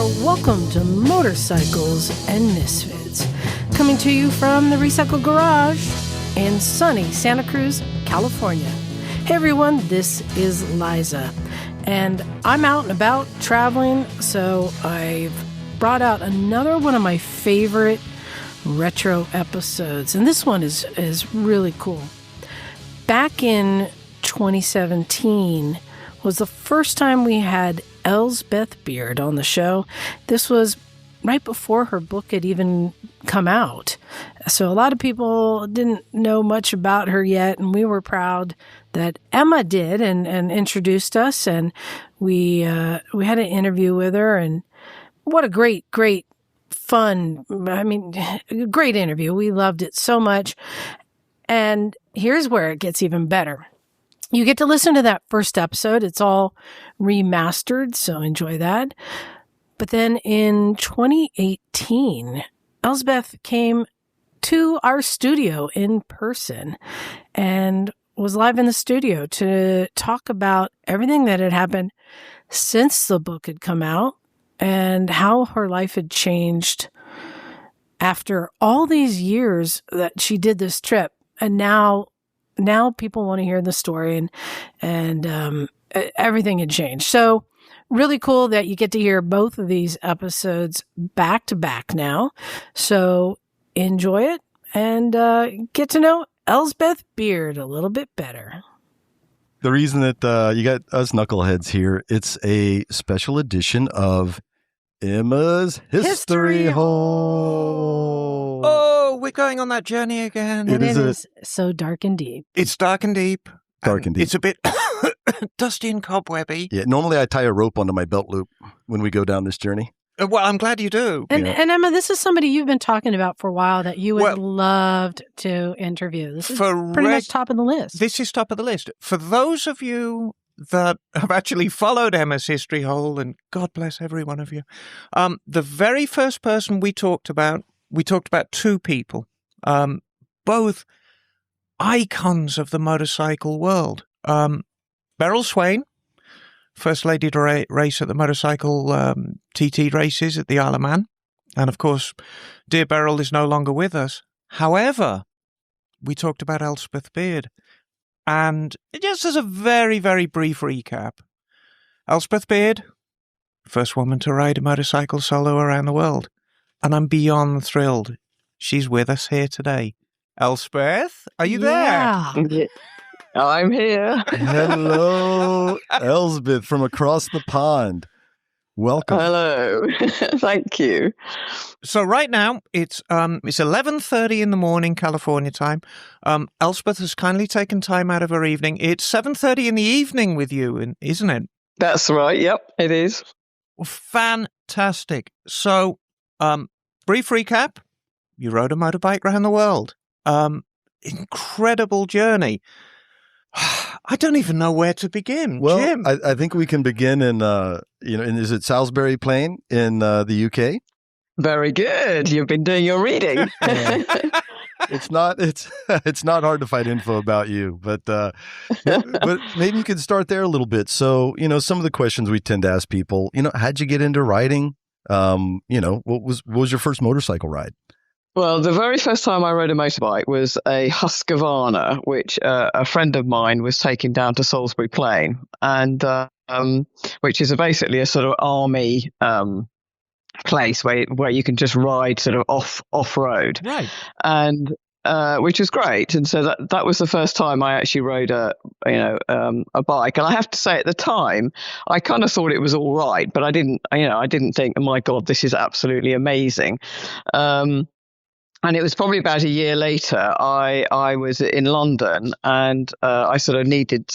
Welcome to Motorcycles and Misfits, coming to you from the Recycle Garage in sunny Santa Cruz, California. Hey everyone, this is Liza, and I'm out and about traveling, so I've brought out another one of my favorite retro episodes, and this one is really cool. Back in 2017 was the first time we had Elspeth Beard on the show. This was right before her book had even come out. So a lot of people didn't know much about her yet, and we were proud that Emma did and introduced us, and we had an interview with her, and what a great fun, great interview. We loved it so much. And here's where it gets even better. You get to listen to that first episode. It's all remastered, so enjoy that. But then in 2018, Elspeth came to our studio in person and was live in the studio to talk about everything that had happened since the book had come out and how her life had changed after all these years that she did this trip. And now people want to hear the story and everything had changed. So really cool that you get to hear both of these episodes back to back now. So enjoy it and get to know Elspeth Beard a little bit better. The reason that you got us knuckleheads here, it's a special edition of Emma's History Hole. Oh, we're going on that journey again. And it is so dark and deep. It's dark and deep. Dark and deep. It's a bit dusty and cobwebby. Yeah, normally I tie a rope onto my belt loop when we go down this journey. Well, I'm glad you do. And Emma, this is somebody you've been talking about for a while that you would love to interview. This is pretty much top of the list. This is top of the list. For those of you that have actually followed Emma's History Hole, and God bless every one of you, the very first person we talked about two people, both icons of the motorcycle world. Beryl Swain, First Lady to race at the motorcycle TT races at the Isle of Man. And of course, dear Beryl is no longer with us. However, we talked about Elspeth Beard. And just as a very, very brief recap, Elspeth Beard, first woman to ride a motorcycle solo around the world. And I'm beyond thrilled she's with us here today. Elspeth, are you there? I'm here. Hello, Elspeth from across the pond. Welcome. Hello. Thank you. So right now it's 11:30 in the morning, California time. Elspeth has kindly taken time out of her evening. It's 7:30 in the evening with you, isn't it? That's right. Yep, it is. Fantastic. So, brief recap. You rode a motorbike around the world. Incredible journey. I don't even know where to begin. Well, Jim. I think we can begin in is it Salisbury Plain in the UK? Very good. You've been doing your reading. It's not hard to find info about you, but maybe you could start there a little bit. So, some of the questions we tend to ask people, how'd you get into riding? What was your first motorcycle ride? Well, the very first time I rode a motorbike was a Husqvarna, which a friend of mine was taking down to Salisbury Plain, and which is basically a sort of army place where you can just ride sort of off road, right? And which was great. And so that was the first time I actually rode a bike. And I have to say, at the time, I kind of thought it was all right, but I didn't think, oh my God, this is absolutely amazing. And it was probably about a year later, I was in London, and I sort of needed,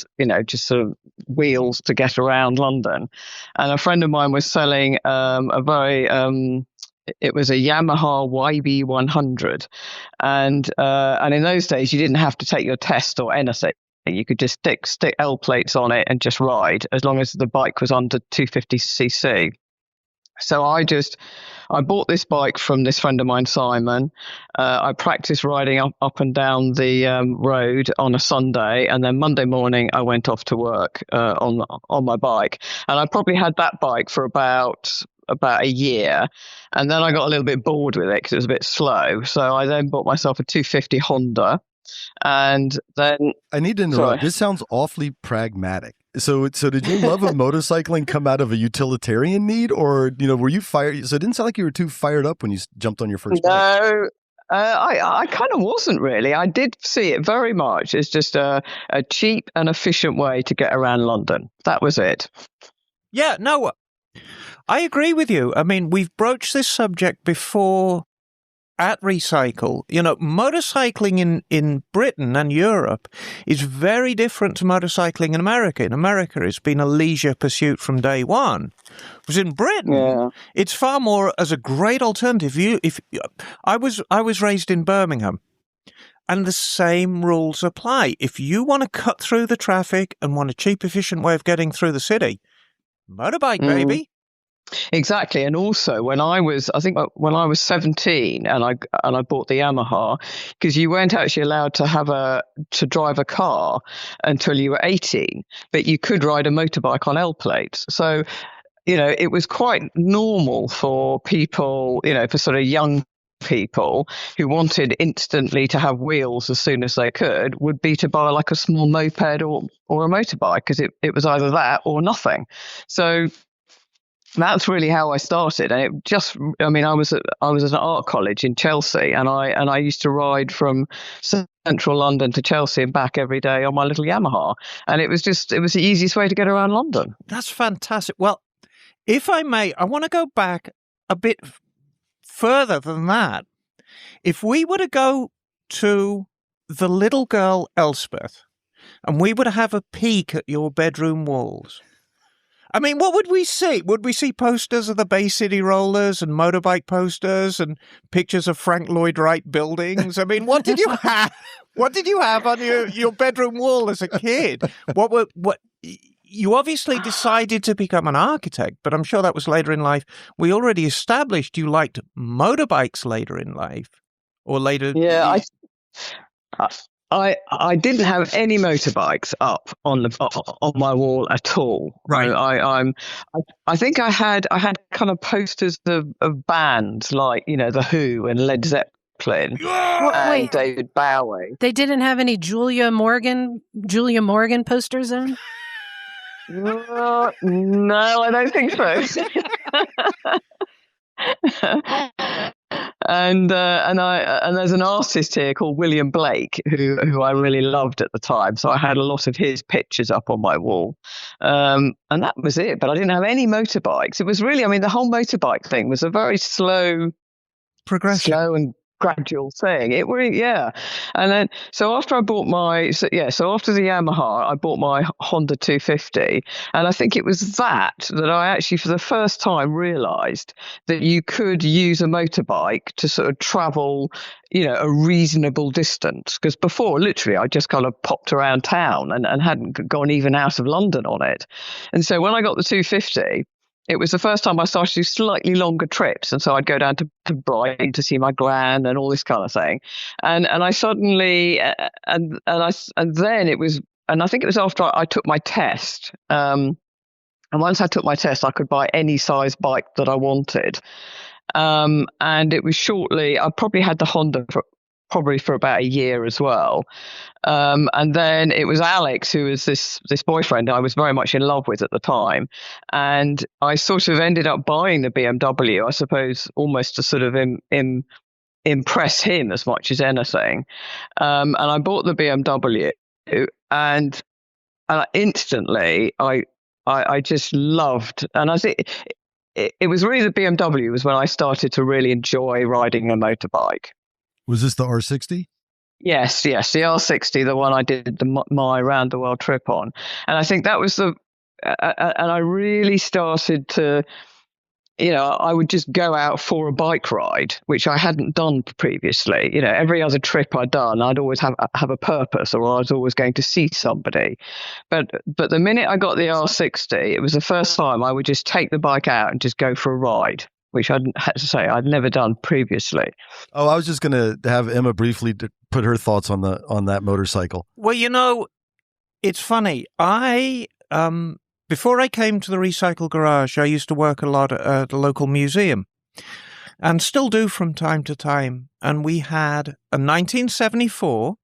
just sort of wheels to get around London. And a friend of mine was selling it was a Yamaha YB100. And in those days, you didn't have to take your test or anything. You could just stick L plates on it and just ride, as long as the bike was under 250cc. So I bought this bike from this friend of mine, Simon. I practiced riding up and down the road on a Sunday, and then Monday morning I went off to work on my bike. And I probably had that bike for about about a year, and then I got a little bit bored with it because it was a bit slow. So I then bought myself a 250 Honda, and then I need to interrupt. Sorry. This sounds awfully pragmatic. So did your love of motorcycling come out of a utilitarian need, or were you fired? So it didn't sound like you were too fired up when you jumped on your first bike. No. I kind of wasn't really. I did see it very much as just a cheap and efficient way to get around London. That was it. Yeah, no, I agree with you. I mean, we've broached this subject before at Recycle. Motorcycling in Britain and Europe is very different to motorcycling in America. In America, it's been a leisure pursuit from day one. Whereas in Britain, it's far more as a great alternative. I was raised in Birmingham, and the same rules apply. If you want to cut through the traffic and want a cheap, efficient way of getting through the city, motorbike, baby. Exactly. And also when I was 17 and I bought the Yamaha, because you weren't actually allowed to drive a car until you were 18, but you could ride a motorbike on L plates. So, it was quite normal for people, for sort of young people who wanted instantly to have wheels as soon as they could, would be to buy like a small moped or a motorbike, because it was either that or nothing. So that's really how I started. And I was at an art college in Chelsea, and I used to ride from central London to Chelsea and back every day on my little Yamaha. And it was the easiest way to get around London. That's fantastic. Well, if I may, I want to go back a bit further than that. If we were to go to the little girl Elspeth, and we were to have a peek at your bedroom walls, I mean, what would we see? Would we see posters of the Bay City Rollers and motorbike posters and pictures of Frank Lloyd Wright buildings? I mean, what did you have? What did you have on your bedroom wall as a kid? What you obviously decided to become an architect, but I'm sure that was later in life. We already established you liked motorbikes later in life, or later. Yeah, I didn't have any motorbikes up on my wall at all. Right. I think I had kind of posters of bands like the Who and Led Zeppelin and David Bowie. They didn't have any Julia Morgan posters in? No, I don't think so. And there's an artist here called William Blake who I really loved at the time, so I had a lot of his pictures up on my wall, and that was it. But I didn't have any motorbikes. It was really, the whole motorbike thing was a very slow progression, slow and gradual thing. It really, yeah. And then, so after the Yamaha, I bought my Honda 250. And I think it was that I actually, for the first time, realized that you could use a motorbike to sort of travel, a reasonable distance. Because before, literally, I just kind of popped around town and hadn't gone even out of London on it. And so when I got the 250, it was the first time I started to do slightly longer trips. And so I'd go down to Brighton to see my gran and all this kind of thing. And I suddenly, and then it was, and I think it was after I took my test. And once I took my test, I could buy any size bike that I wanted. And it was shortly, I probably had the Honda for about a year as well. And then it was Alex, who was this boyfriend I was very much in love with at the time. And I sort of ended up buying the BMW, I suppose, almost to sort of impress him as much as anything. And I bought the BMW, and instantly I just loved, and I think it was really the BMW was when I started to really enjoy riding a motorbike. Was this the R60? Yes, the R60, the one I did my round the world trip on. And I think that was and I really started to, I would just go out for a bike ride, which I hadn't done previously. Every other trip I'd done, I'd always have a purpose, or I was always going to see somebody. But the minute I got the R60, it was the first time I would just take the bike out and just go for a ride, which I'd I'd never done previously. Oh, I was just going to have Emma briefly put her thoughts on that motorcycle. Well, it's funny. I before I came to the Recycle Garage, I used to work a lot at a local museum and still do from time to time. And we had a 1974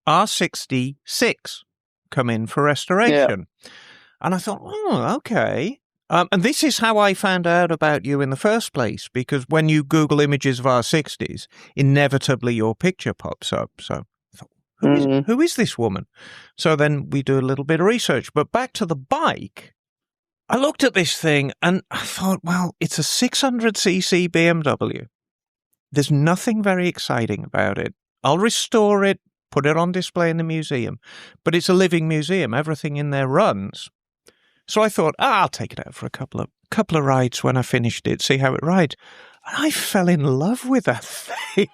R66 come in for restoration. Yeah. And I thought, oh, okay. And this is how I found out about you in the first place, because when you Google images of R60s, inevitably your picture pops up. So I thought, who is this woman? So then we do a little bit of research. But back to the bike, I looked at this thing and I thought, well, it's a 600cc BMW. There's nothing very exciting about it. I'll restore it, put it on display in the museum. But it's a living museum. Everything in there runs. So I thought, I'll take it out for a couple of rides when I finished it, see how it rides. And I fell in love with that thing.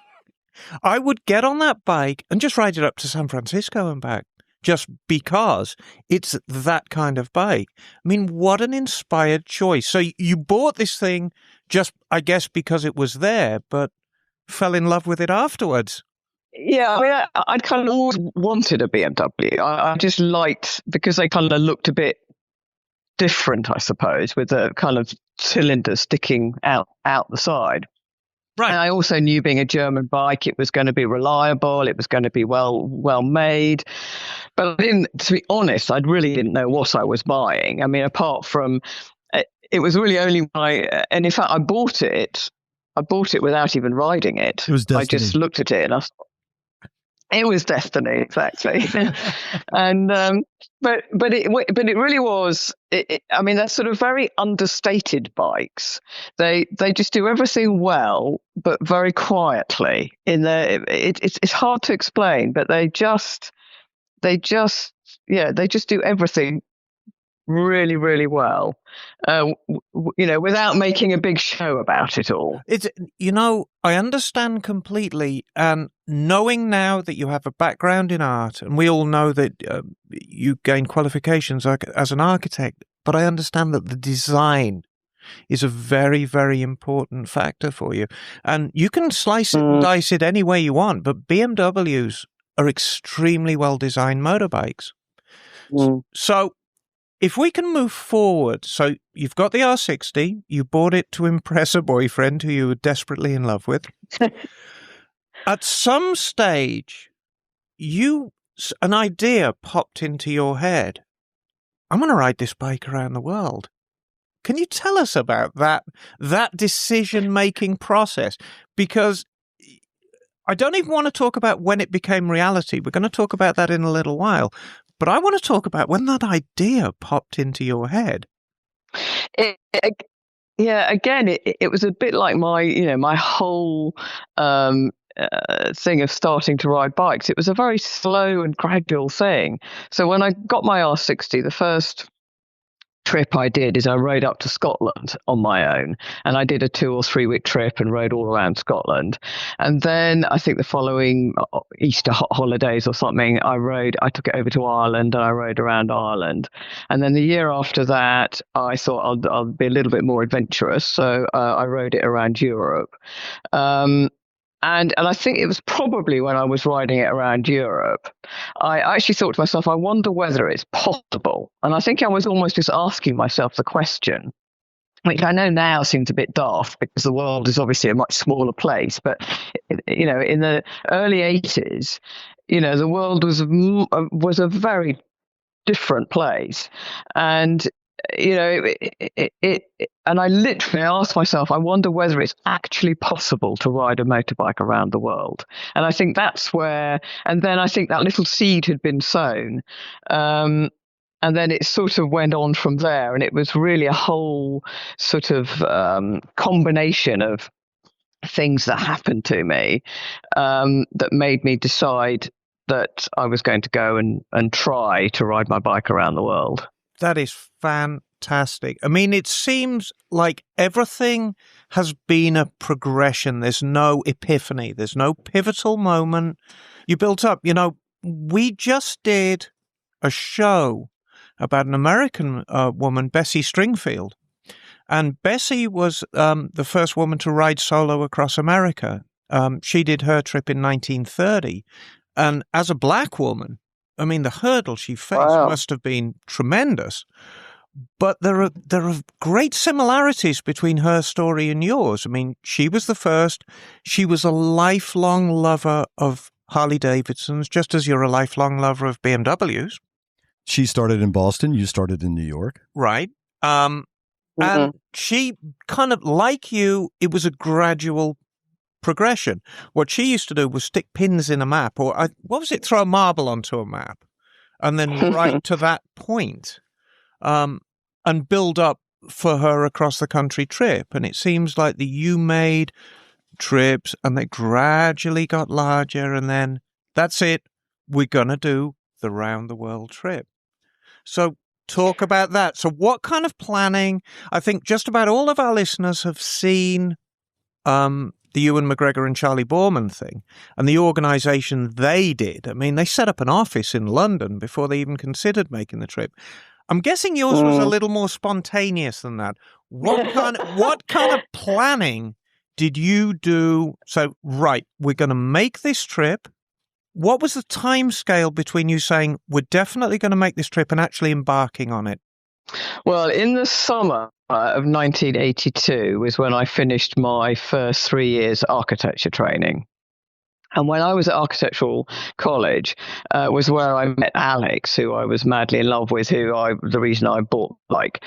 I would get on that bike and just ride it up to San Francisco and back, just because it's that kind of bike. I mean, what an inspired choice. So you bought this thing just, I guess, because it was there, but fell in love with it afterwards. Yeah, I mean, I'd kind of always wanted a BMW. I just liked, because they kind of looked a bit different, I suppose, with a kind of cylinder sticking out the side. Right. And I also knew, being a German bike, it was going to be reliable, it was going to be well made. But I didn't, to be honest, I really didn't know what I was buying. I mean, apart from, it was really only and in fact, I bought it without even riding it. It was destiny. I just looked at it and I thought, it was destiny, exactly. And but it really was. I mean, they're sort of very understated bikes. They just do everything well, but very quietly. It's hard to explain, but they just do everything really, really well, without making a big show about it all. I understand completely. And knowing now that you have a background in art, and we all know that you gain qualifications as an architect, but I understand that the design is a very, very important factor for you. And you can slice it and dice it any way you want, but BMWs are extremely well-designed motorbikes. So if we can move forward, so you've got the R60, you bought it to impress a boyfriend who you were desperately in love with. At some stage, an idea popped into your head. I'm going to ride this bike around the world. Can you tell us about that decision-making process? Because I don't even want to talk about when it became reality. We're going to talk about that in a little while. But I want to talk about when that idea popped into your head. It was a bit like my whole thing of starting to ride bikes. It was a very slow and gradual thing. So when I got my R60, the first trip I did is I rode up to Scotland on my own, and I did a 2 or 3 week trip and rode all around Scotland. And then I think the following Easter holidays or something, I took it over to Ireland and I rode around Ireland. And then the year after that, I thought I'll be a little bit more adventurous, so I rode it around Europe. And I think it was probably when I was riding it around Europe, I actually thought to myself, I wonder whether it's possible. And I think I was almost just asking myself the question, which I know now seems a bit daft because the world is obviously a much smaller place. But, in the early 80s, the world was a very different place. And and I literally asked myself, I wonder whether it's actually possible to ride a motorbike around the world. And I think that's where, and then I think that little seed had been sown. And then it sort of went on from there. And it was really a whole sort of combination of things that happened to me that made me decide that I was going to go and try to ride my bike around the world. That is fantastic. I mean, it seems like everything has been a progression. There's no epiphany. There's no pivotal moment. You built up. We just did a show about an American woman, Bessie Stringfield. And Bessie was the first woman to ride solo across America. She did her trip in 1930. And as a black woman, I mean, the hurdle she faced must have been tremendous. But there are great similarities between her story and yours. I mean, she was the first. She was a lifelong lover of Harley Davidsons, just as you're a lifelong lover of BMWs. She started in Boston. You started in New York. Right. And she kind of, like you, it was a gradual progression. What she used to do was stick pins in a map, or what was it? Throw a marble onto a map and then write to that point, and build up for her across the country trip. And it seems like that you made trips and they gradually got larger, and then that's it. We're going to do the round the world trip. So talk about that. So what kind of planning? I think just about all of our listeners have seen the Ewan McGregor and Charlie Borman thing and the organization they did. I mean, they set up an office in London before they even considered making the trip. I'm guessing yours was a little more spontaneous than that. What kind of planning did you do? So, right, we're going to make this trip. What was the time scale between you saying, we're definitely going to make this trip and actually embarking on it? Well, in the summer of 1982 was when I finished my first 3 years architecture training. And when I was at architectural college, was where I met Alex, who I was madly in love with, the reason I bought the bike.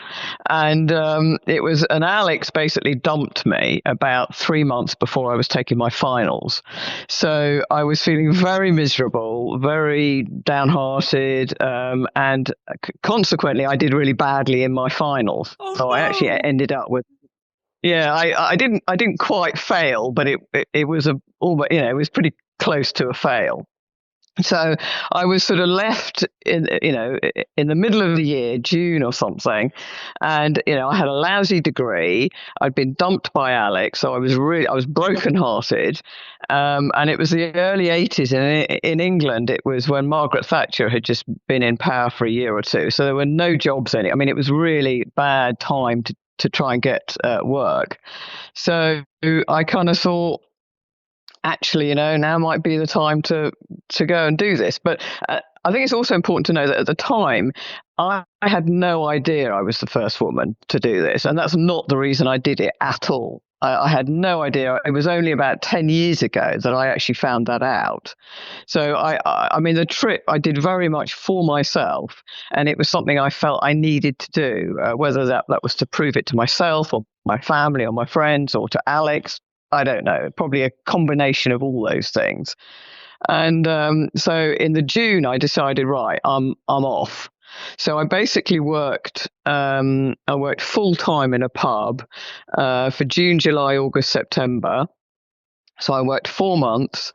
And Alex basically dumped me about 3 months before I was taking my finals. So I was feeling very miserable, very downhearted, and consequently, I did really badly in my finals. I actually ended up with. Yeah, I didn't quite fail, but it was it was pretty close to a fail. So I was sort of left in the middle of the year, June or something, and I had a lousy degree. I'd been dumped by Alex, so I was brokenhearted, and it was the early 80s, and in England it was when Margaret Thatcher had just been in power for a year or two, so there were no jobs in it. I mean, it was really bad time to try and get work. So I kind of thought, actually, now might be the time to go and do this. But I think it's also important to know that at the time, I had no idea I was the first woman to do this. And that's not the reason I did it at all. I had no idea. It was only about 10 years ago that I actually found that out. So I mean, the trip I did very much for myself, and it was something I felt I needed to do, whether that was to prove it to myself or my family or my friends or to Alex. I don't know, probably a combination of all those things. And so in the June, I decided, right, I'm off. So I basically worked full time in a pub for June, July, August, September. So I worked 4 months.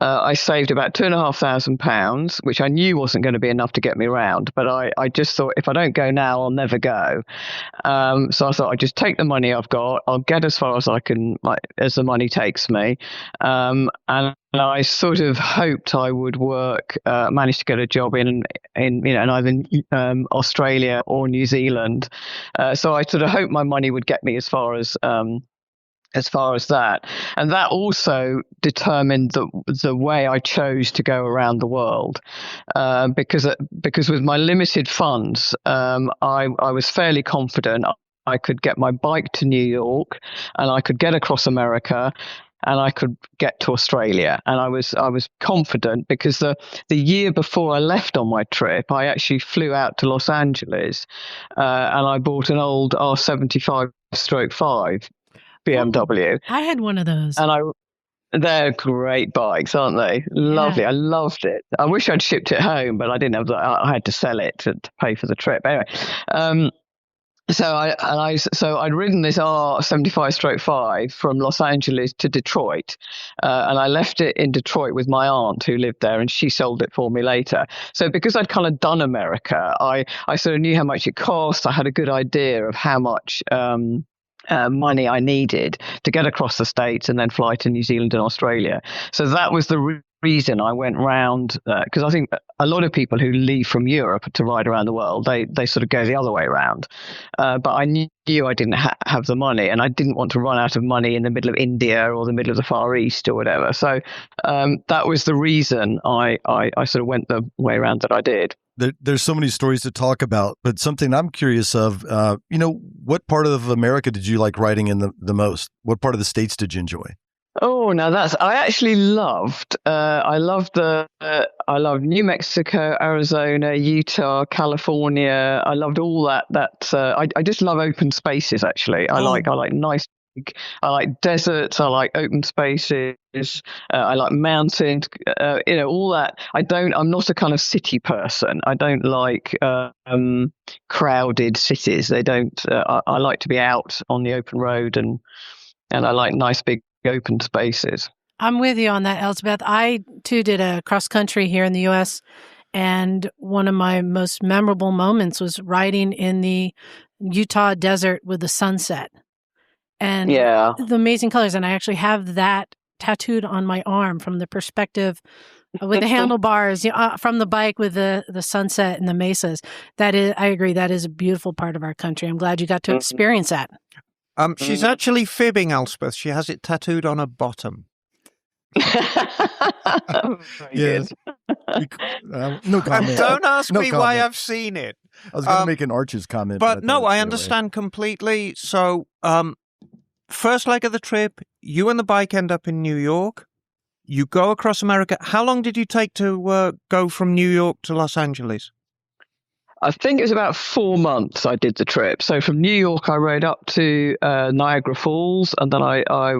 I saved about £2,500, which I knew wasn't going to be enough to get me around. But I just thought, if I don't go now, I'll never go. So I thought I'd just take the money I've got. I'll get as far as I can, as the money takes me. And I sort of hoped I would manage to get a job in either Australia or New Zealand. So I sort of hoped my money would get me as far as that. And that also determined the way I chose to go around the world, because with my limited funds, I was fairly confident I could get my bike to New York, and I could get across America, and I could get to Australia. And I was confident because the year before I left on my trip, I actually flew out to Los Angeles, and I bought an old R75/5 BMW. Oh, I had one of those. And they're great bikes, aren't they? Lovely. I loved it. I wish I'd shipped it home, but I didn't have I had to sell it to pay for the trip. Anyway, so I'd ridden this R75/5 from Los Angeles to Detroit, and I left it in Detroit with my aunt who lived there, and she sold it for me later. So because I'd kind of done America, I sort of knew how much it cost. I had a good idea of how much money I needed to get across the States and then fly to New Zealand and Australia. So that was the reason I went round, because I think a lot of people who leave from Europe to ride around the world, they sort of go the other way around. But I knew I didn't have the money, and I didn't want to run out of money in the middle of India or the middle of the Far East or whatever. So that was the reason I sort of went the way around that I did. there's so many stories to talk about, but something I'm curious of, what part of America did you like riding in the most? What part of the States did you enjoy? Oh, now I actually loved. I loved New Mexico, Arizona, Utah, California. I loved all that. I just love open spaces. Actually, I like nice. I like deserts. I like open spaces. I like mountains. All that. I'm not a kind of city person. I don't like crowded cities. They don't. I like to be out on the open road, and I like nice big open spaces. I'm with you on that, Elspeth. I, too, did a cross country here in the U.S., and one of my most memorable moments was riding in the Utah desert with the sunset. And the amazing colors. And I actually have that tattooed on my arm from the perspective with the handlebars from the bike with the sunset and the mesas. I agree, that is a beautiful part of our country. I'm glad you got to experience that. She's actually fibbing, Elspeth. She has it tattooed on her bottom. Yes. No comment. And don't ask me comment. why I've seen it. I was going to make an Arches comment. But no, I understand completely. So, first leg of the trip, you and the bike end up in New York. You go across America. How long did you take to go from New York to Los Angeles? I think it was about 4 months I did the trip. So from New York, I rode up to Niagara Falls, and then I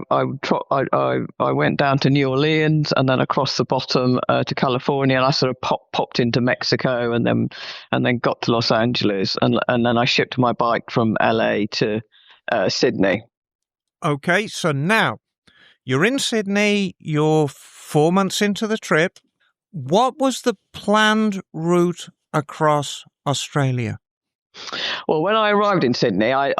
went down to New Orleans, and then across the bottom to California, and I sort of popped into Mexico, and then got to Los Angeles, and then I shipped my bike from LA to Sydney. Okay, so now you're in Sydney. You're 4 months into the trip. What was the planned route across Australia? Well, when I arrived in Sydney, I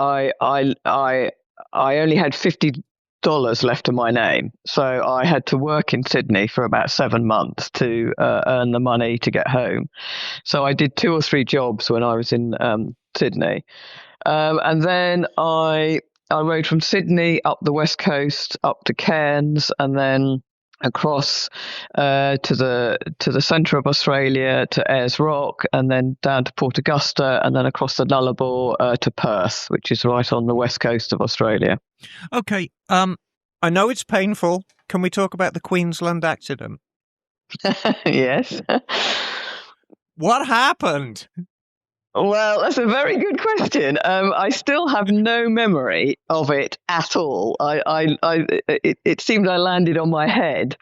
only had $50 left to my name, so I had to work in Sydney for about 7 months to earn the money to get home. So I did 2 or 3 jobs when I was in Sydney, and then I rode from Sydney up the west coast up to Cairns, and then across to the centre of Australia to Ayers Rock, and then down to Port Augusta, and then across the Nullarbor to Perth, which is right on the west coast of Australia. Okay, I know it's painful. Can we talk about the Queensland accident? Yes. What happened? Well, that's a very good question. I still have no memory of it at all. It seemed I landed on my head,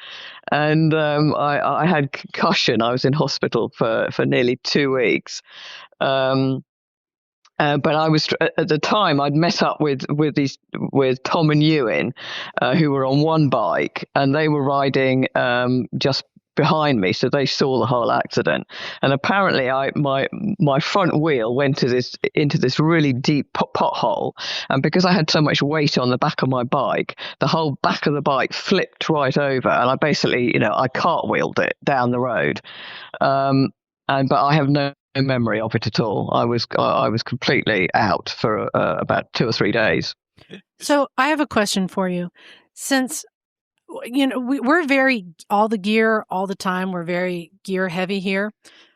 and I had concussion. I was in hospital for nearly 2 weeks. But I was at the time I'd met up with Tom and Ewan, who were on one bike, and they were riding just behind me, so they saw the whole accident. And apparently my front wheel went into this really deep pothole, and because I had so much weight on the back of my bike, the whole back of the bike flipped right over, and I basically I cartwheeled it down the road. But I have no memory of it at all. I was completely out for about 2 or 3 days. So I have a question for you. Since we're very all the gear all the time. We're very gear heavy here.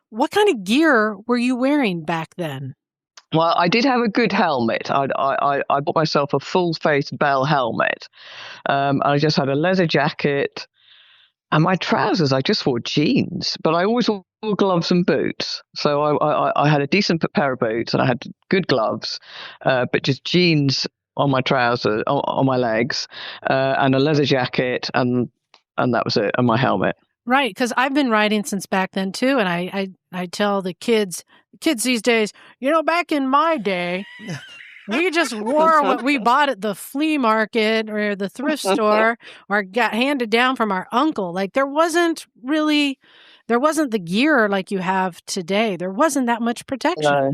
What kind of gear were you wearing back then? Well, I did have a good helmet. I bought myself a full face Bell helmet. I just had a leather jacket, and my trousers, I just wore jeans. But I always wore gloves and boots. So I had a decent pair of boots, and I had good gloves, but just jeans on my trousers, on my legs, and a leather jacket, and that was it, and my helmet. Right, because I've been riding since back then too, and I tell the kids these days, back in my day, we just wore what we bought at the flea market or the thrift store or got handed down from our uncle. Like there wasn't the gear like you have today. There wasn't that much protection. No.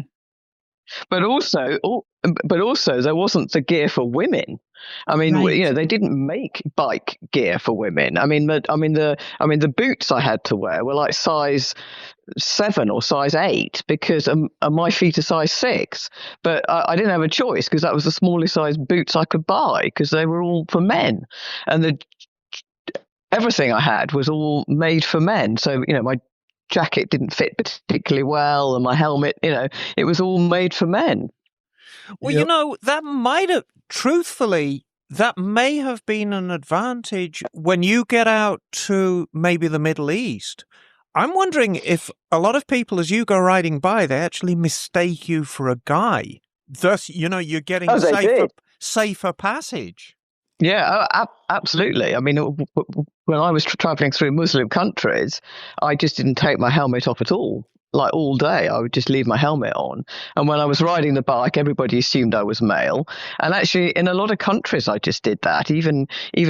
But also, there wasn't the gear for women. I mean, Right. They didn't make bike gear for women. I mean, the boots I had to wear were like size 7 or size 8 because my feet are size 6. But I didn't have a choice because that was the smallest size boots I could buy because they were all for men, and everything I had was all made for men. So my jacket didn't fit particularly well, and my helmet, it was all made for men. Well, that might have, truthfully, that may have been an advantage when you get out to maybe the Middle East. I'm wondering if a lot of people, as you go riding by, they actually mistake you for a guy. Thus, you're getting safer passage. Yeah, absolutely. I mean, when I was traveling through Muslim countries, I just didn't take my helmet off at all. Like all day, I would just leave my helmet on. And when I was riding the bike, everybody assumed I was male. And actually, in a lot of countries, I just did that. Even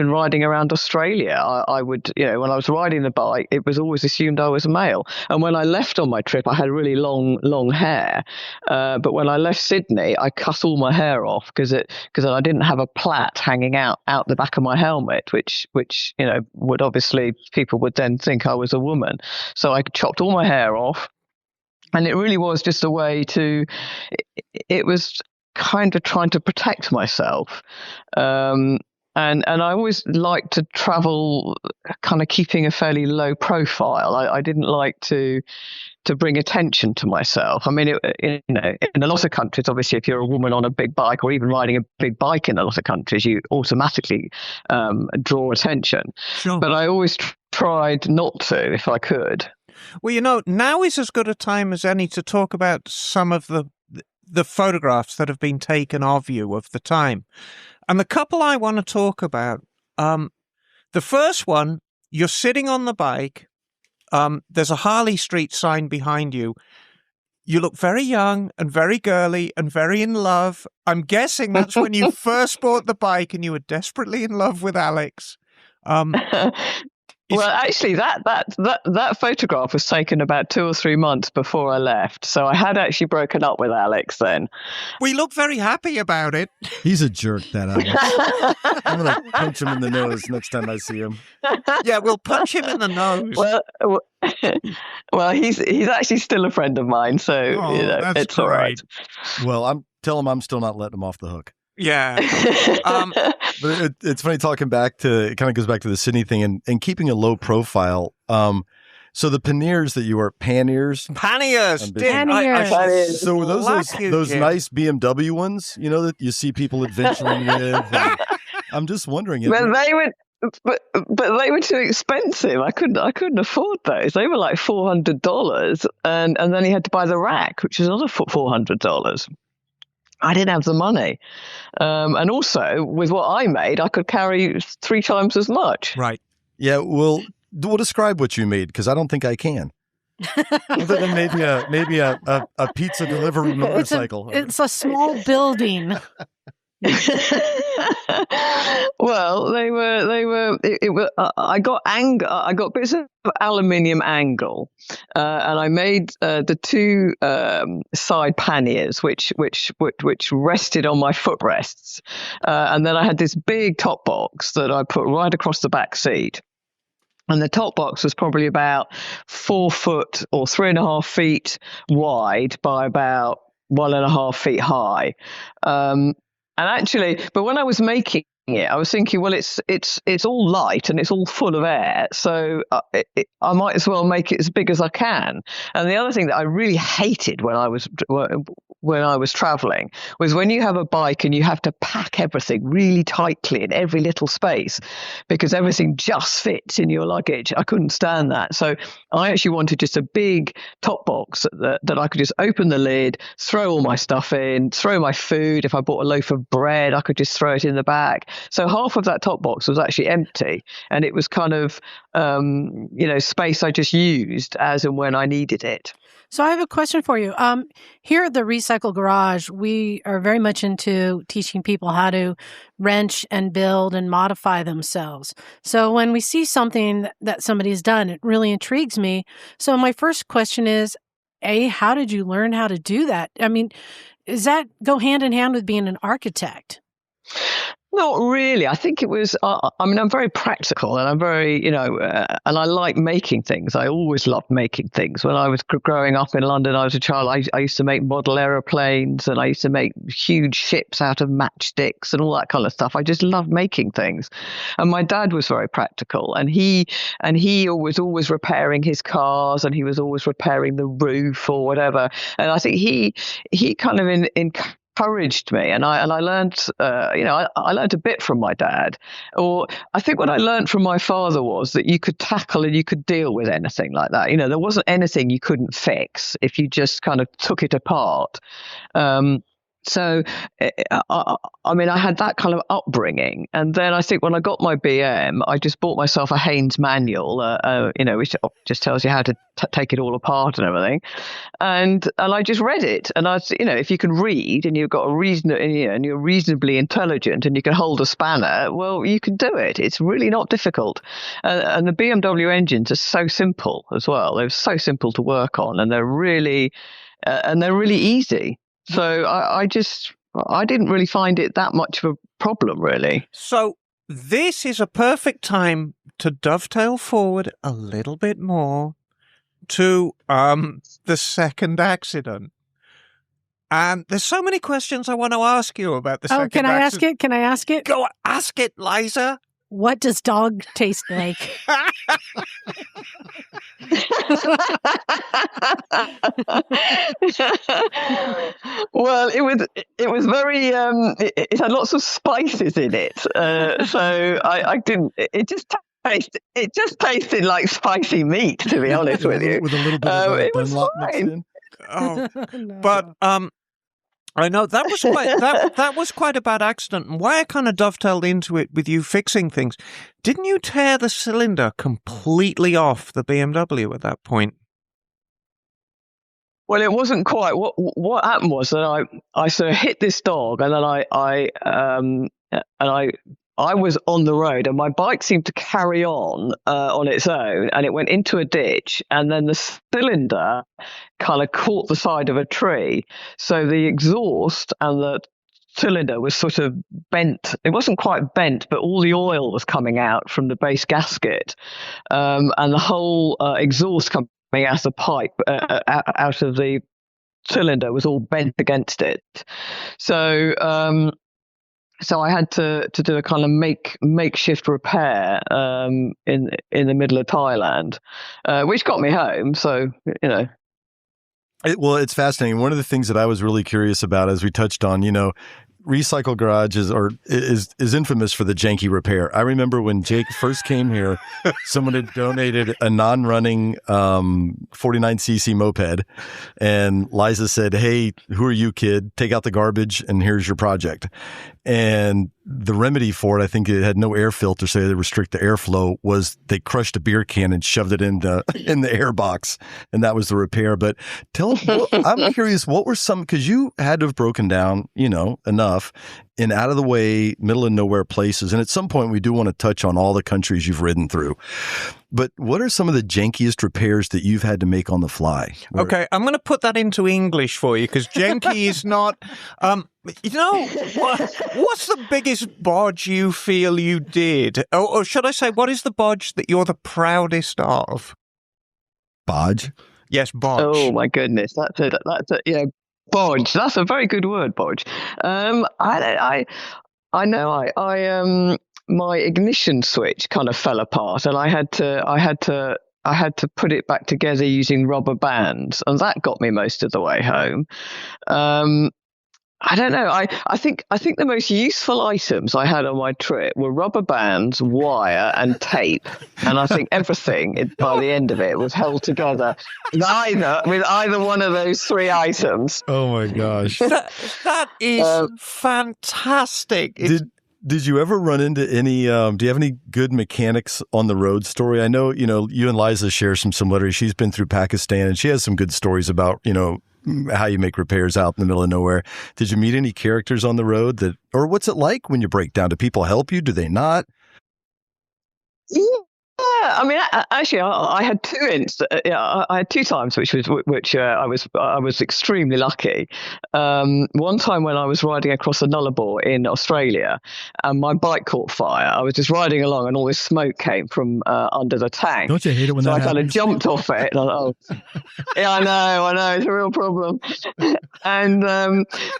riding around Australia, I would, when I was riding the bike, it was always assumed I was male. And when I left on my trip, I had really long hair. But when I left Sydney, I cut all my hair off because I didn't have a plait hanging out the back of my helmet, which would obviously, people would then think I was a woman. So I chopped all my hair off. And it really was just a way it was kind of trying to protect myself. And I always liked to travel kind of keeping a fairly low profile. I didn't like to bring attention to myself. I mean, in a lot of countries, obviously, if you're a woman on a big bike or even riding a big bike in a lot of countries, you automatically draw attention. Sure. But I always tried not to if I could. Well, now is as good a time as any to talk about some of the photographs that have been taken of you of the time. And the couple I want to talk about, the first one, you're sitting on the bike. There's a Harley Street sign behind you. You look very young and very girly and very in love. I'm guessing that's when you first bought the bike and you were desperately in love with Alex. Well, actually, that photograph was taken about 2 or 3 months before I left. So I had actually broken up with Alex then. We look very happy about it. He's a jerk, that Alex. I'm going to punch him in the nose next time I see him. Yeah, we'll punch him in the nose. Well, he's actually still a friend of mine, so it's great. all right. Well, tell him I'm still not letting him off the hook. Yeah. But it's funny talking back to, it kind of goes back to the Sydney thing and keeping a low profile. So the panniers that you were, panniers. So were those nice BMW ones, that you see people adventuring with? I'm just wondering. Well, they were, but they were too expensive. I couldn't afford those. They were like $400, and then you had to buy the rack, which is another $400. I didn't have the money. And also, with what I made, I could carry 3 times as much. Right. Yeah, well, we'll describe what you made, because I don't think I can. Other than maybe a pizza delivery motorcycle. It's a small building. Well, they were. I got bits of aluminium angle, and I made the 2 side panniers, which rested on my footrests, and then I had this big top box that I put right across the back seat. And the top box was probably about 4 foot or 3.5 feet wide by about 1.5 feet high. And actually, but when I was making it, I was thinking, well, it's all light and it's all full of air, so I might as well make it as big as I can. And the other thing that I really hated when I was traveling was when you have a bike and you have to pack everything really tightly in every little space because everything just fits in your luggage. I couldn't stand that. So I actually wanted just a big top box that I could just open the lid, throw all my stuff in, throw my food. If I bought a loaf of bread, I could just throw it in the back. So half of that top box was actually empty, and it was kind of, space I just used as and when I needed it. So I have a question for you. Here at the Recycle Garage, we are very much into teaching people how to wrench and build and modify themselves. So when we see something that somebody's done, it really intrigues me. So my first question is, how did you learn how to do that? I mean, does that go hand in hand with being an architect? Not really. I think it was, I mean, I'm very practical and I'm very, and I like making things. I always loved making things. When I was growing up in London, I was a child, I used to make model aeroplanes and I used to make huge ships out of matchsticks and all that kind of stuff. I just loved making things. And my dad was very practical and he was always repairing his cars and he was always repairing the roof or whatever. And I think he kind of encouraged me, and I learned, I learned a bit from my dad. Or I think what I learned from my father was that you could tackle and you could deal with anything like that. There wasn't anything you couldn't fix if you just kind of took it apart. So, I mean, I had that kind of upbringing. And then I think when I got my BM, I just bought myself a Haynes manual, which just tells you how to take it all apart and everything. And I just read it. And if you can read and you've got a reason, and you're reasonably intelligent and you can hold a spanner, well, you can do it. It's really not difficult. And the BMW engines are so simple as well. They're so simple to work on, and they're really easy. So I didn't really find it that much of a problem, really. So this is a perfect time to dovetail forward a little bit more to the second accident. And there's so many questions I want to ask you about the second accident. Can I ask it? Can I ask it? Go ask it, Liza. What does dog taste like? Well, it was very it had lots of spices in it, so I didn't. It just tasted like spicy meat, to be honest with you. With a little bit of it was Dunlop mixed fine. in. Oh, No. but I know that was quite that was quite a bad accident. And why I kind of dovetailed into it with you fixing things, didn't you tear the cylinder completely off the BMW at that point? Well, it wasn't quite. What happened was that I sort of hit this dog, and then I was on the road, and my bike seemed to carry on its own, and it went into a ditch, and then the cylinder kind of caught the side of a tree. So the exhaust and the cylinder was sort of bent. It wasn't quite bent, but all the oil was coming out from the base gasket, and the whole exhaust coming out of the pipe, out of the cylinder, was all bent against it. So I had to do a kind of makeshift repair in the middle of Thailand, which got me home. So Well, it's fascinating. One of the things that I was really curious about, as we touched on, Recycle Garage is infamous for the janky repair. I remember when Jake first came here, someone had donated a non-running 49cc moped, and Liza said, "Hey, who are you, kid? Take out the garbage, and here's your project." And the remedy for it, I think it had no air filter, so they restrict the airflow, was they crushed a beer can and shoved it in the air box, and that was the repair. But I'm curious, what were some, because you had to have broken down, enough in out of the way, middle of nowhere places. And at some point, we do want to touch on all the countries you've ridden through. But what are some of the jankiest repairs that you've had to make on the fly? Okay, I'm going to put that into English for you, because janky is not. What's the biggest bodge you feel you did, or should I say, what is the bodge that you're the proudest of? Bodge? Yes, bodge. Oh my goodness, that's it. Bodge. That's a very good word, bodge. I know my ignition switch kind of fell apart, and I had to put it back together using rubber bands, and that got me most of the way home. I don't know. I think the most useful items I had on my trip were rubber bands, wire, and tape. And I think everything by the end of it was held together with either one of those three items. Oh my gosh. That is fantastic. Did you ever run into any, do you have any good mechanics on the road story? I know, you and Liza share some similarities. She's been through Pakistan and she has some good stories about, how you make repairs out in the middle of nowhere. Did you meet any characters on the road or what's it like when you break down? Do people help you? Do they not? Yeah, I mean, actually, I had I had two times, which I was extremely lucky. One time when I was riding across the Nullarbor in Australia, and my bike caught fire. I was just riding along, and all this smoke came from under the tank. Don't you hate it when so that I kind of happens? jumped off it, and I thought, oh, yeah, I know, it's a real problem. And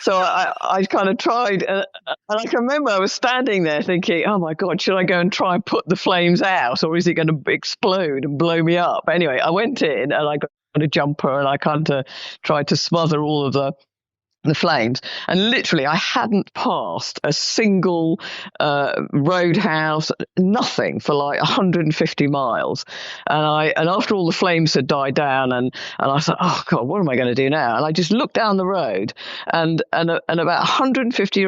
so I kind of tried, and I can remember I was standing there thinking, oh my God, should I go and try and put the flames out, or is it going to explode and blow me up? Anyway, I went in and I got a jumper and I kind of tried to smother all of the flames, and literally I hadn't passed a single roadhouse, nothing, for like 150 miles, and after all the flames had died down, and I thought, oh God, what am I going to do now? And I just looked down the road, and about 150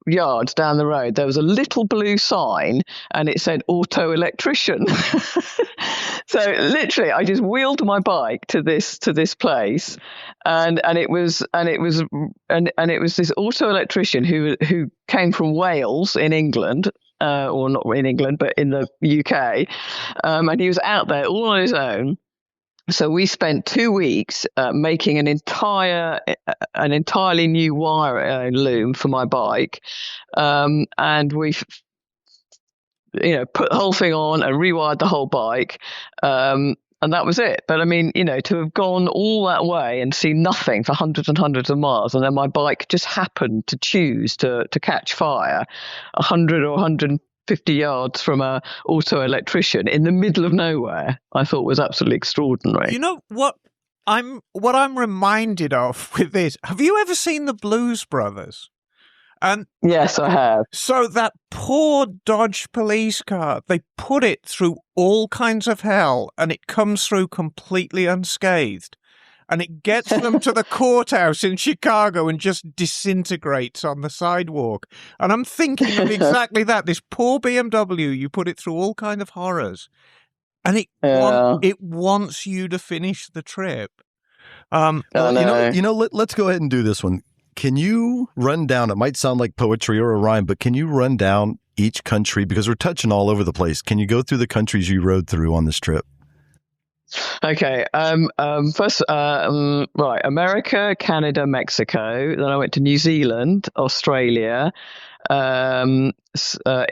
yards down the road there was a little blue sign, and it said auto electrician. So literally I just wheeled my bike to this place, and it was this auto electrician who came from Wales in England, or not in England, but in the UK, and he was out there all on his own. So we spent 2 weeks making an entirely new wire loom for my bike, and we put the whole thing on and rewired the whole bike. And that was it. But I mean, to have gone all that way and see nothing for hundreds and hundreds of miles, and then my bike just happened to choose to catch fire 100 or 150 yards from a auto electrician in the middle of nowhere, I thought was absolutely extraordinary. You know what I'm reminded of with this? Have you ever seen the Blues Brothers? And yes, I have. So that poor Dodge police car, they put it through all kinds of hell, and it comes through completely unscathed. And it gets them to the courthouse in Chicago and just disintegrates on the sidewalk. And I'm thinking of exactly that. This poor BMW, you put it through all kind of horrors, and it wants you to finish the trip. Let's go ahead and do this one. Can you run down, it might sound like poetry or a rhyme, but can you run down each country? Because we're touching all over the place. Can you go through the countries you rode through on this trip? Okay. First, right, America, Canada, Mexico. Then I went to New Zealand, Australia,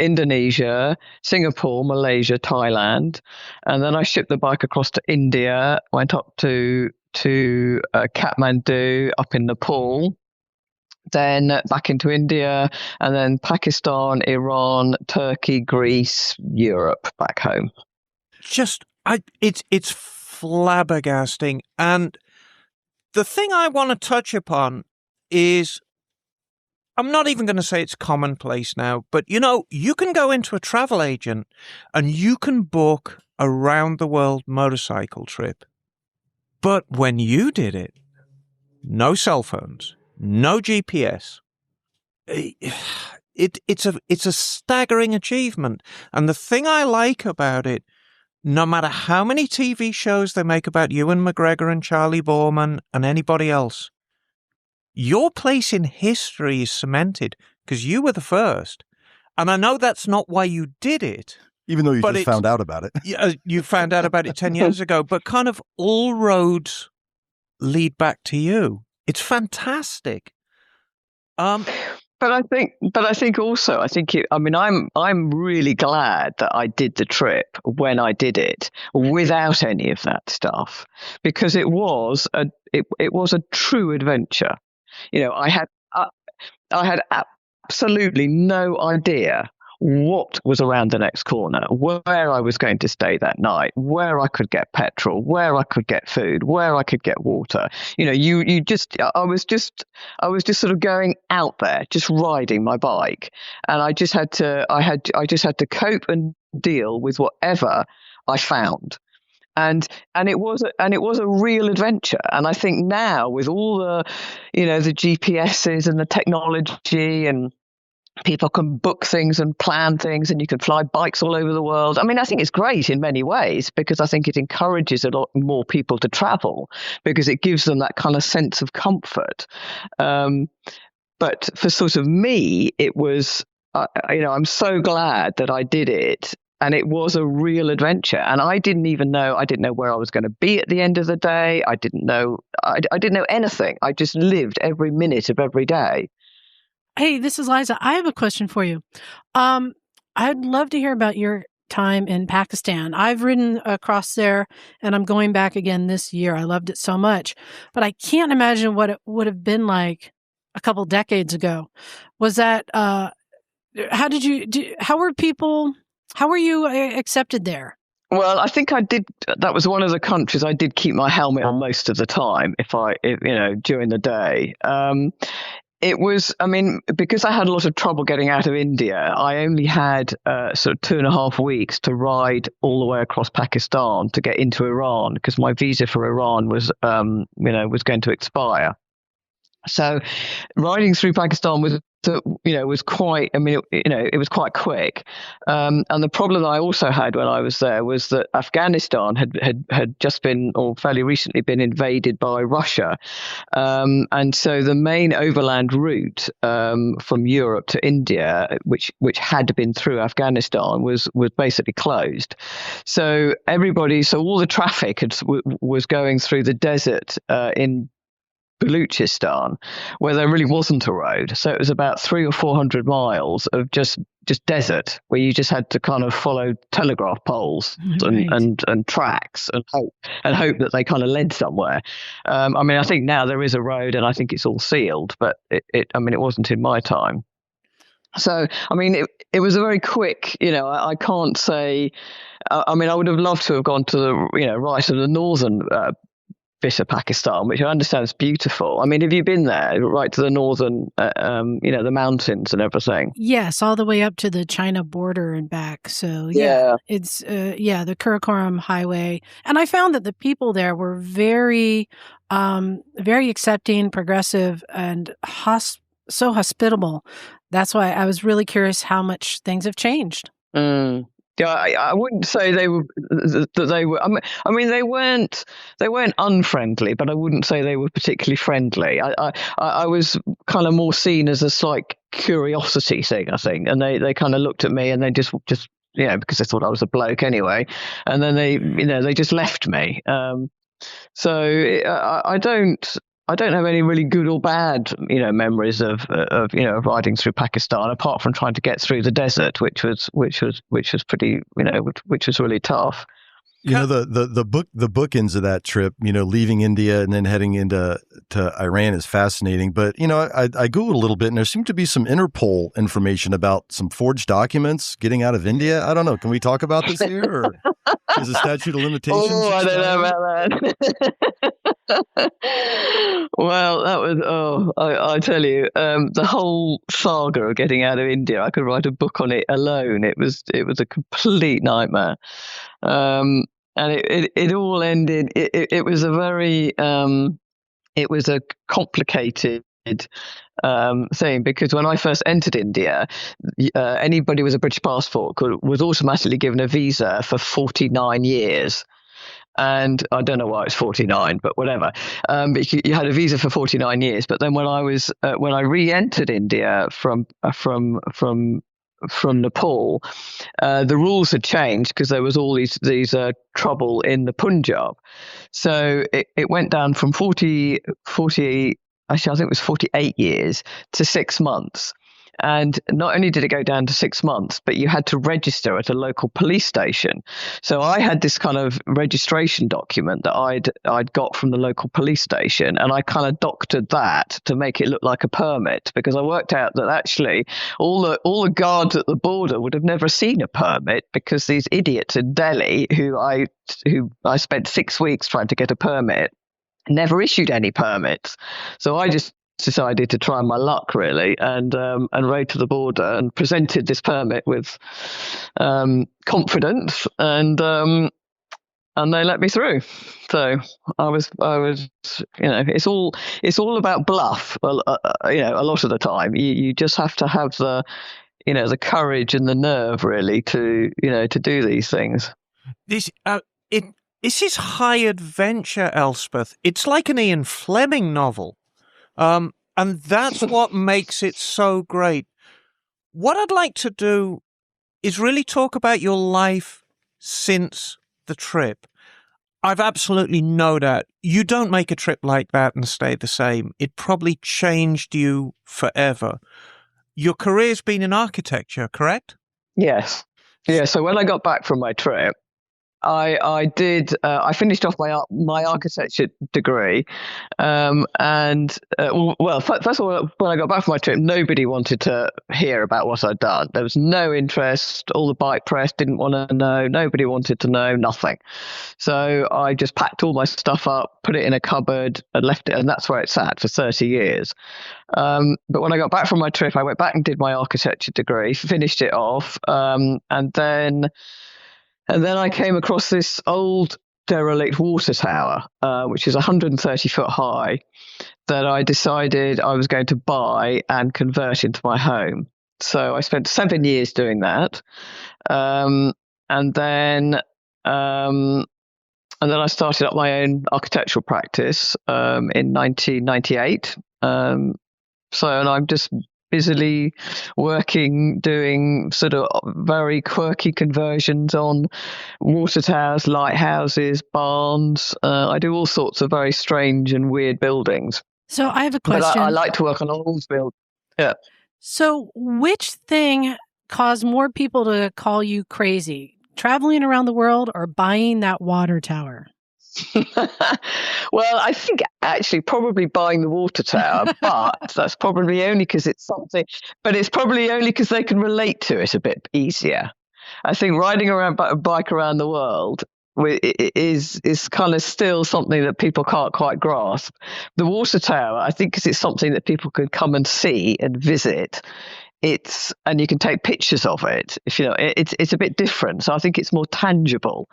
Indonesia, Singapore, Malaysia, Thailand. And then I shipped the bike across to India, went up to Kathmandu, up in Nepal. Then back into India, and then Pakistan, Iran, Turkey, Greece, Europe, back home. It's flabbergasting. And the thing I want to touch upon is, I'm not even going to say it's commonplace now, but you can go into a travel agent and you can book a round the world motorcycle trip. But when you did it, no cell phones, no GPS. It's a staggering achievement. And the thing I like about it, no matter how many TV shows they make about Ewan McGregor and Charlie Borman and anybody else, your place in history is cemented because you were the first. And I know that's not why you did it. Even though you just found out about it. You found out about it 10 years ago, but kind of all roads lead back to you. It's fantastic. But I think also, I'm really glad that I did the trip when I did it without any of that stuff, because it was a true adventure. I had absolutely no idea what was around the next corner, where I was going to stay that night, where I could get petrol, where I could get food, where I could get water. I was just sort of going out there, just riding my bike, and I just had to cope and deal with whatever I found. And it was a real adventure. And I think now, with all the the GPSs and the technology, and people can book things and plan things, and you can fly bikes all over the world. I mean, I think it's great in many ways, because I think it encourages a lot more people to travel, because it gives them that kind of sense of comfort. But for sort of me, it was, I'm so glad that I did it and it was a real adventure. And I didn't know where I was going to be at the end of the day. I didn't know anything. I just lived every minute of every day. Hey, this is Liza. I have a question for you. I'd love to hear about your time in Pakistan. I've ridden across there, and I'm going back again this year. I loved it so much, but I can't imagine what it would have been like a couple decades ago. Was that, how were you accepted there? Well, I think I did. That was one of the countries I did keep my helmet on most of the time, during the day. It was, because I had a lot of trouble getting out of India, I only had sort of 2.5 weeks to ride all the way across Pakistan to get into Iran, because my visa for Iran was going to expire. So riding through Pakistan was quite, it was quite quick. And the problem I also had when I was there was that Afghanistan had just been, or fairly recently been, invaded by Russia. And so the main overland route from Europe to India, which had been through Afghanistan, was basically closed. So all the traffic was going through the desert in Baluchistan, where there really wasn't a road. So it was about 300 or 400 miles of just desert, where you just had to kind of follow telegraph poles and tracks and hope that they kind of led somewhere. I think now there is a road, and I think it's all sealed, but it wasn't in my time. So, it was a very quick, I can't say, I would have loved to have gone to the, right of the northern bit of Pakistan, which I understand is beautiful. Have you been there, right to the northern, the mountains and everything? Yes, all the way up to the China border and back. So it's the Karakoram Highway, and I found that the people there were very, very accepting, progressive, and so hospitable. That's why I was really curious how much things have changed. Yeah, I wouldn't say they were. They weren't unfriendly, but I wouldn't say they were particularly friendly. I was kind of more seen as a slight curiosity thing, I think, and they kind of looked at me and they just because they thought I was a bloke anyway, and then they just left me. So I don't have any really good or bad, memories of riding through Pakistan, apart from trying to get through the desert, which was pretty, which was really tough. The bookends of that trip, leaving India and then heading into Iran is fascinating. But, I Googled a little bit, and there seemed to be some Interpol information about some forged documents getting out of India. I don't know. Can we talk about this here? Or is the statute of limitations? Oh, I don't know about that. Well, that was, I tell you, the whole saga of getting out of India, I could write a book on it alone. It was a complete nightmare. And it all ended. It was a very it was a complicated thing, because when I first entered India, anybody with a British passport was automatically given a visa for 49 years. And I don't know why it's 49, but whatever. But you had a visa for 49 years. But then when I re-entered India from Nepal, the rules had changed because there was all these trouble in the Punjab. So it went down from 40, actually I think it was 48 years to 6 months. And not only did it go down to 6 months, but you had to register at a local police station. So I had this kind of registration document that I'd got from the local police station, and I kind of doctored that to make it look like a permit, because I worked out that actually all the guards at the border would have never seen a permit, because these idiots in Delhi who I spent 6 weeks trying to get a permit never issued any permits. So I just decided to try my luck, really, and rode to the border and presented this permit with confidence, and they let me through. So I was it's all about bluff. A lot of the time you just have to have the courage and the nerve, really, to do these things. This is high adventure, Elspeth. It's like an Ian Fleming novel. And that's what makes it so great. What I'd like to do is really talk about your life since the trip. I've absolutely no doubt you don't make a trip like that and stay the same. It probably changed you forever. Your career's been in architecture, correct? Yes. Yeah. So when I got back from my trip, I finished off my architecture degree, and first of all, when I got back from my trip, nobody wanted to hear about what I'd done. There was no interest. All the bike press didn't want to know. Nobody wanted to know. Nothing. So I just packed all my stuff up, put it in a cupboard, and left it, and that's where it sat for 30 years. But when I got back from my trip, I went back and did my architecture degree, finished it off, and then I came across this old derelict water tower, which is 130 foot high, that I decided I was going to buy and convert into my home. So I spent 7 years doing that. And then I started up my own architectural practice in 1998. And I'm just busily working, doing sort of very quirky conversions on water towers, lighthouses, barns. I do all sorts of very strange and weird buildings. So I have a question. But I like to work on old builds. Yeah. So which thing caused more people to call you crazy? Traveling around the world or buying that water tower? Well, I think actually probably buying the water tower, but that's probably only because it's something, but it's probably only because they can relate to it a bit easier. I think riding around a bike around the world is kind of still something that people can't quite grasp. The water tower, I think, because it's something that people can come and see and visit. And you can take pictures of it. It's a bit different. So I think it's more tangible.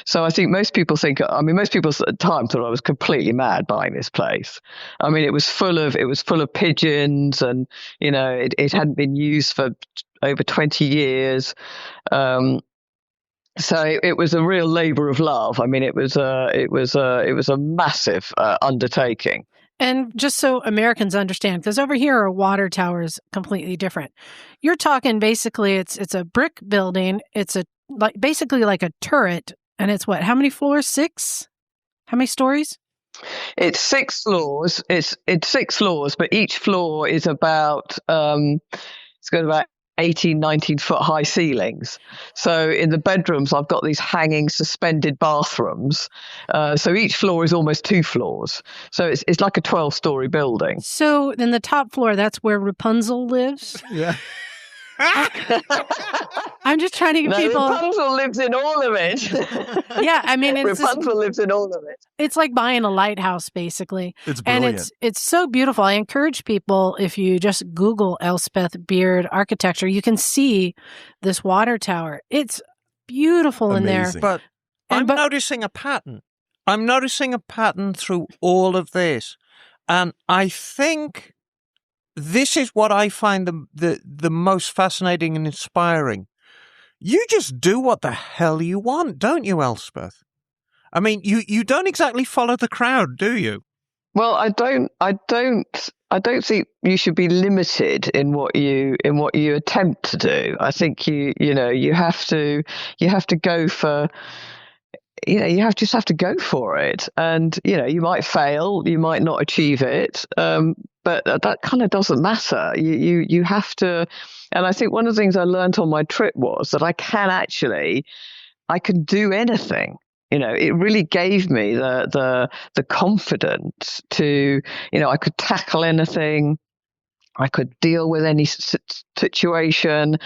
So I think most people at the time thought I was completely mad buying this place. I mean, it was full of pigeons, and it hadn't been used for over 20 years. So it was a real labor of love. I mean, it was a massive undertaking. And just so Americans understand, because over here a water tower is completely different. You're talking basically it's a brick building. It's basically like a turret, and it's what? How many floors? 6? How many stories? It's 6 floors. It's 6 floors, but each floor is about it's got about 18, 19 foot high ceilings. So in the bedrooms, I've got these hanging suspended bathrooms. So each floor is almost 2 floors. So it's like a 12-story building. So then the top floor, that's where Rapunzel lives? Yeah. I'm just trying to get people. Rapunzel lives in all of it. Yeah, I mean, Rapunzel lives in all of it. It's like buying a lighthouse, basically. It's brilliant. And it's so beautiful. I encourage people, if you just Google Elspeth Beard architecture, you can see this water tower. It's beautiful in there. But I'm noticing a pattern. I'm noticing a pattern through all of this. And I think this is what I find the most fascinating and inspiring. You just do what the hell you want, don't you, Elspeth? I mean, you don't exactly follow the crowd, do you? Well, I don't think you should be limited in what you attempt to do. I think you have to go for. You just have to go for it, and you might fail, you might not achieve it, but that kind of doesn't matter. You have to, and I think one of the things I learned on my trip was that I can do anything. It really gave me the confidence to, I could tackle anything. I could deal with any situation,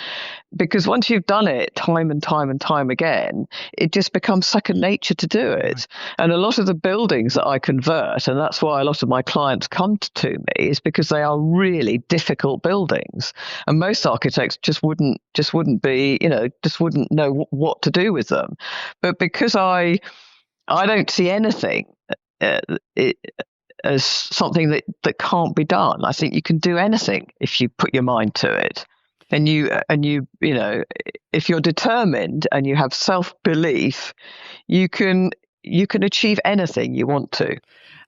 because once you've done it time and time and time again, it just becomes second nature to do it. And a lot of the buildings that I convert, and that's why a lot of my clients come to me, is because they are really difficult buildings, and most architects just wouldn't know what to do with them. But because I don't see anything as something that can't be done. I think you can do anything if you put your mind to it, and you if you're determined and you have self-belief, you can achieve anything you want to.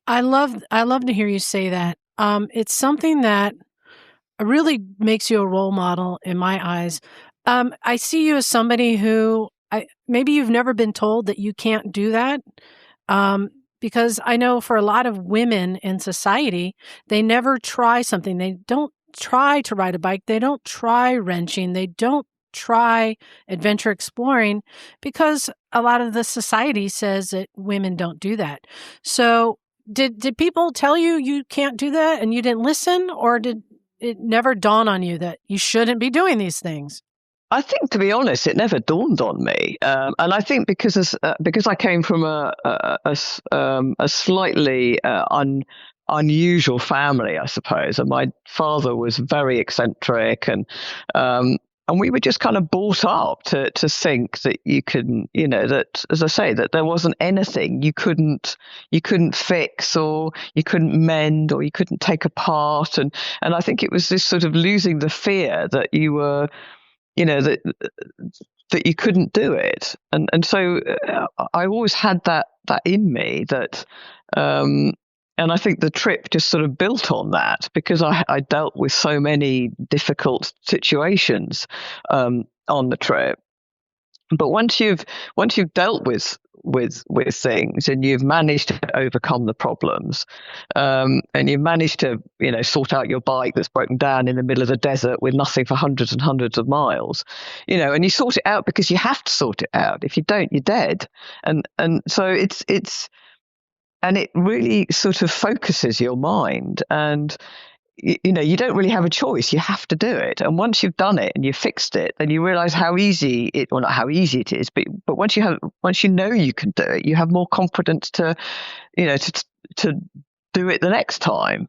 I love to hear you say that. It's something that really makes you a role model in my eyes. I see you as somebody who maybe you've never been told that you can't do that. Because I know for a lot of women in society, they never try something. They don't try to ride a bike. They don't try wrenching. They don't try adventure exploring because a lot of the society says that women don't do that. So did people tell you you can't do that and you didn't listen, or did it never dawn on you that you shouldn't be doing these things? I think, to be honest, it never dawned on me, and I think because I came from a slightly unusual family, I suppose, and my father was very eccentric, and we were just kind of brought up to think that you couldn't, that, as I say, that there wasn't anything you couldn't fix, or you couldn't mend, or you couldn't take apart, and I think it was this sort of losing the fear that you were. That you couldn't do it, and so I always had that in me that, and I think the trip just sort of built on that, because I dealt with so many difficult situations on the trip. But once you've dealt with things, and you've managed to overcome the problems, and you've managed to sort out your bike that's broken down in the middle of the desert with nothing for hundreds and hundreds of miles, and you sort it out because you have to sort it out. If you don't, you're dead. And so it really sort of focuses your mind, and you don't really have a choice. You have to do it. And once you've done it and you've fixed it, then you realize how easy well, not how easy it is, but once you know you can do it, you have more confidence to do it the next time.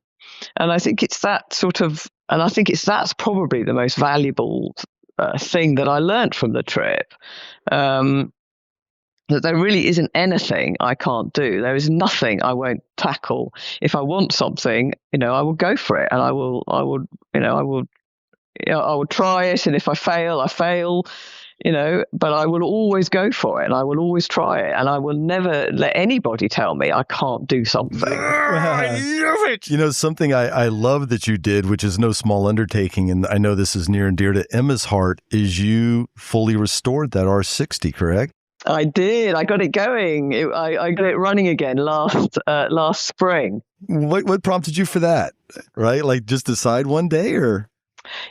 And I think it's that sort of, and I think that's probably the most valuable thing that I learned from the trip. That there really isn't anything I can't do. There is nothing I won't tackle. If I want something, I will go for it, and I will try it. And if I fail, I fail, but I will always go for it, and I will always try it, and I will never let anybody tell me I can't do something. I love it. Something I love that you did, which is no small undertaking, and I know this is near and dear to Emma's heart, is you fully restored that R60, correct? I did. I got it going. I got it running again last spring. What prompted you for that? Right, like just decide one day, or?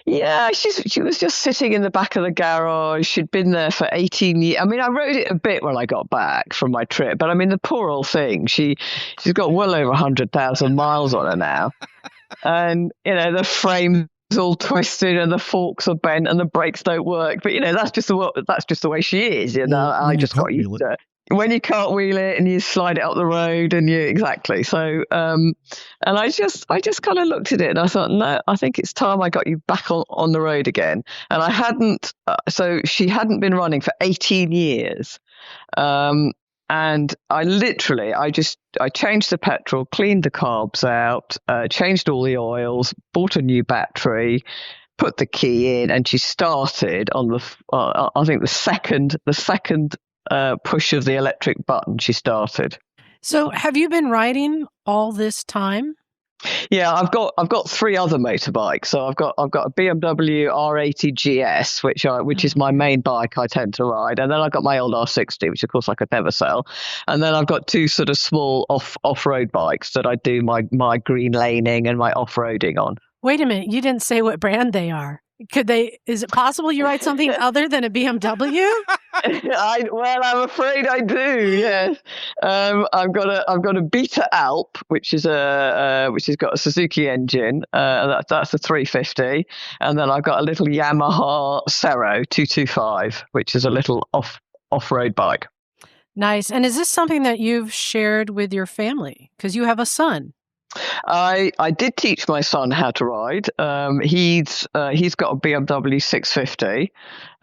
Yeah, she was just sitting in the back of the garage. She'd been there for 18 years. I mean, I rode it a bit when I got back from my trip, but I mean, the poor old thing. She's got well over 100,000 miles on her now, and the frame all twisted, and the forks are bent, and the brakes don't work. But that's just the way she is. I just got used to it. When you can't wheel it and you slide it up the road, and exactly. So, and I just kind of looked at it and I thought, no, I think it's time I got you back on the road again. And I hadn't. So she hadn't been running for 18 years. And I changed the petrol, cleaned the carbs out, changed all the oils, bought a new battery, put the key in, and she started on I think the second push of the electric button. She started. So, have you been riding all this time? Yeah, I've got three other motorbikes. So I've got a BMW R80 GS, which is my main bike I tend to ride, and then I've got my old R60, which of course I could never sell, and then I've got two sort of small off-road bikes that I do my green laning and my off-roading on. Wait a minute, you didn't say what brand they are. Is it possible you ride something other than a BMW? I'm afraid I do. Yes, I've got a Beta Alp, which has got a Suzuki engine. That's a 350, and then I've got a little Yamaha Cero 225, which is a little off-road bike. Nice. And is this something that you've shared with your family? Because you have a son. I did teach my son how to ride. He's got a BMW 650,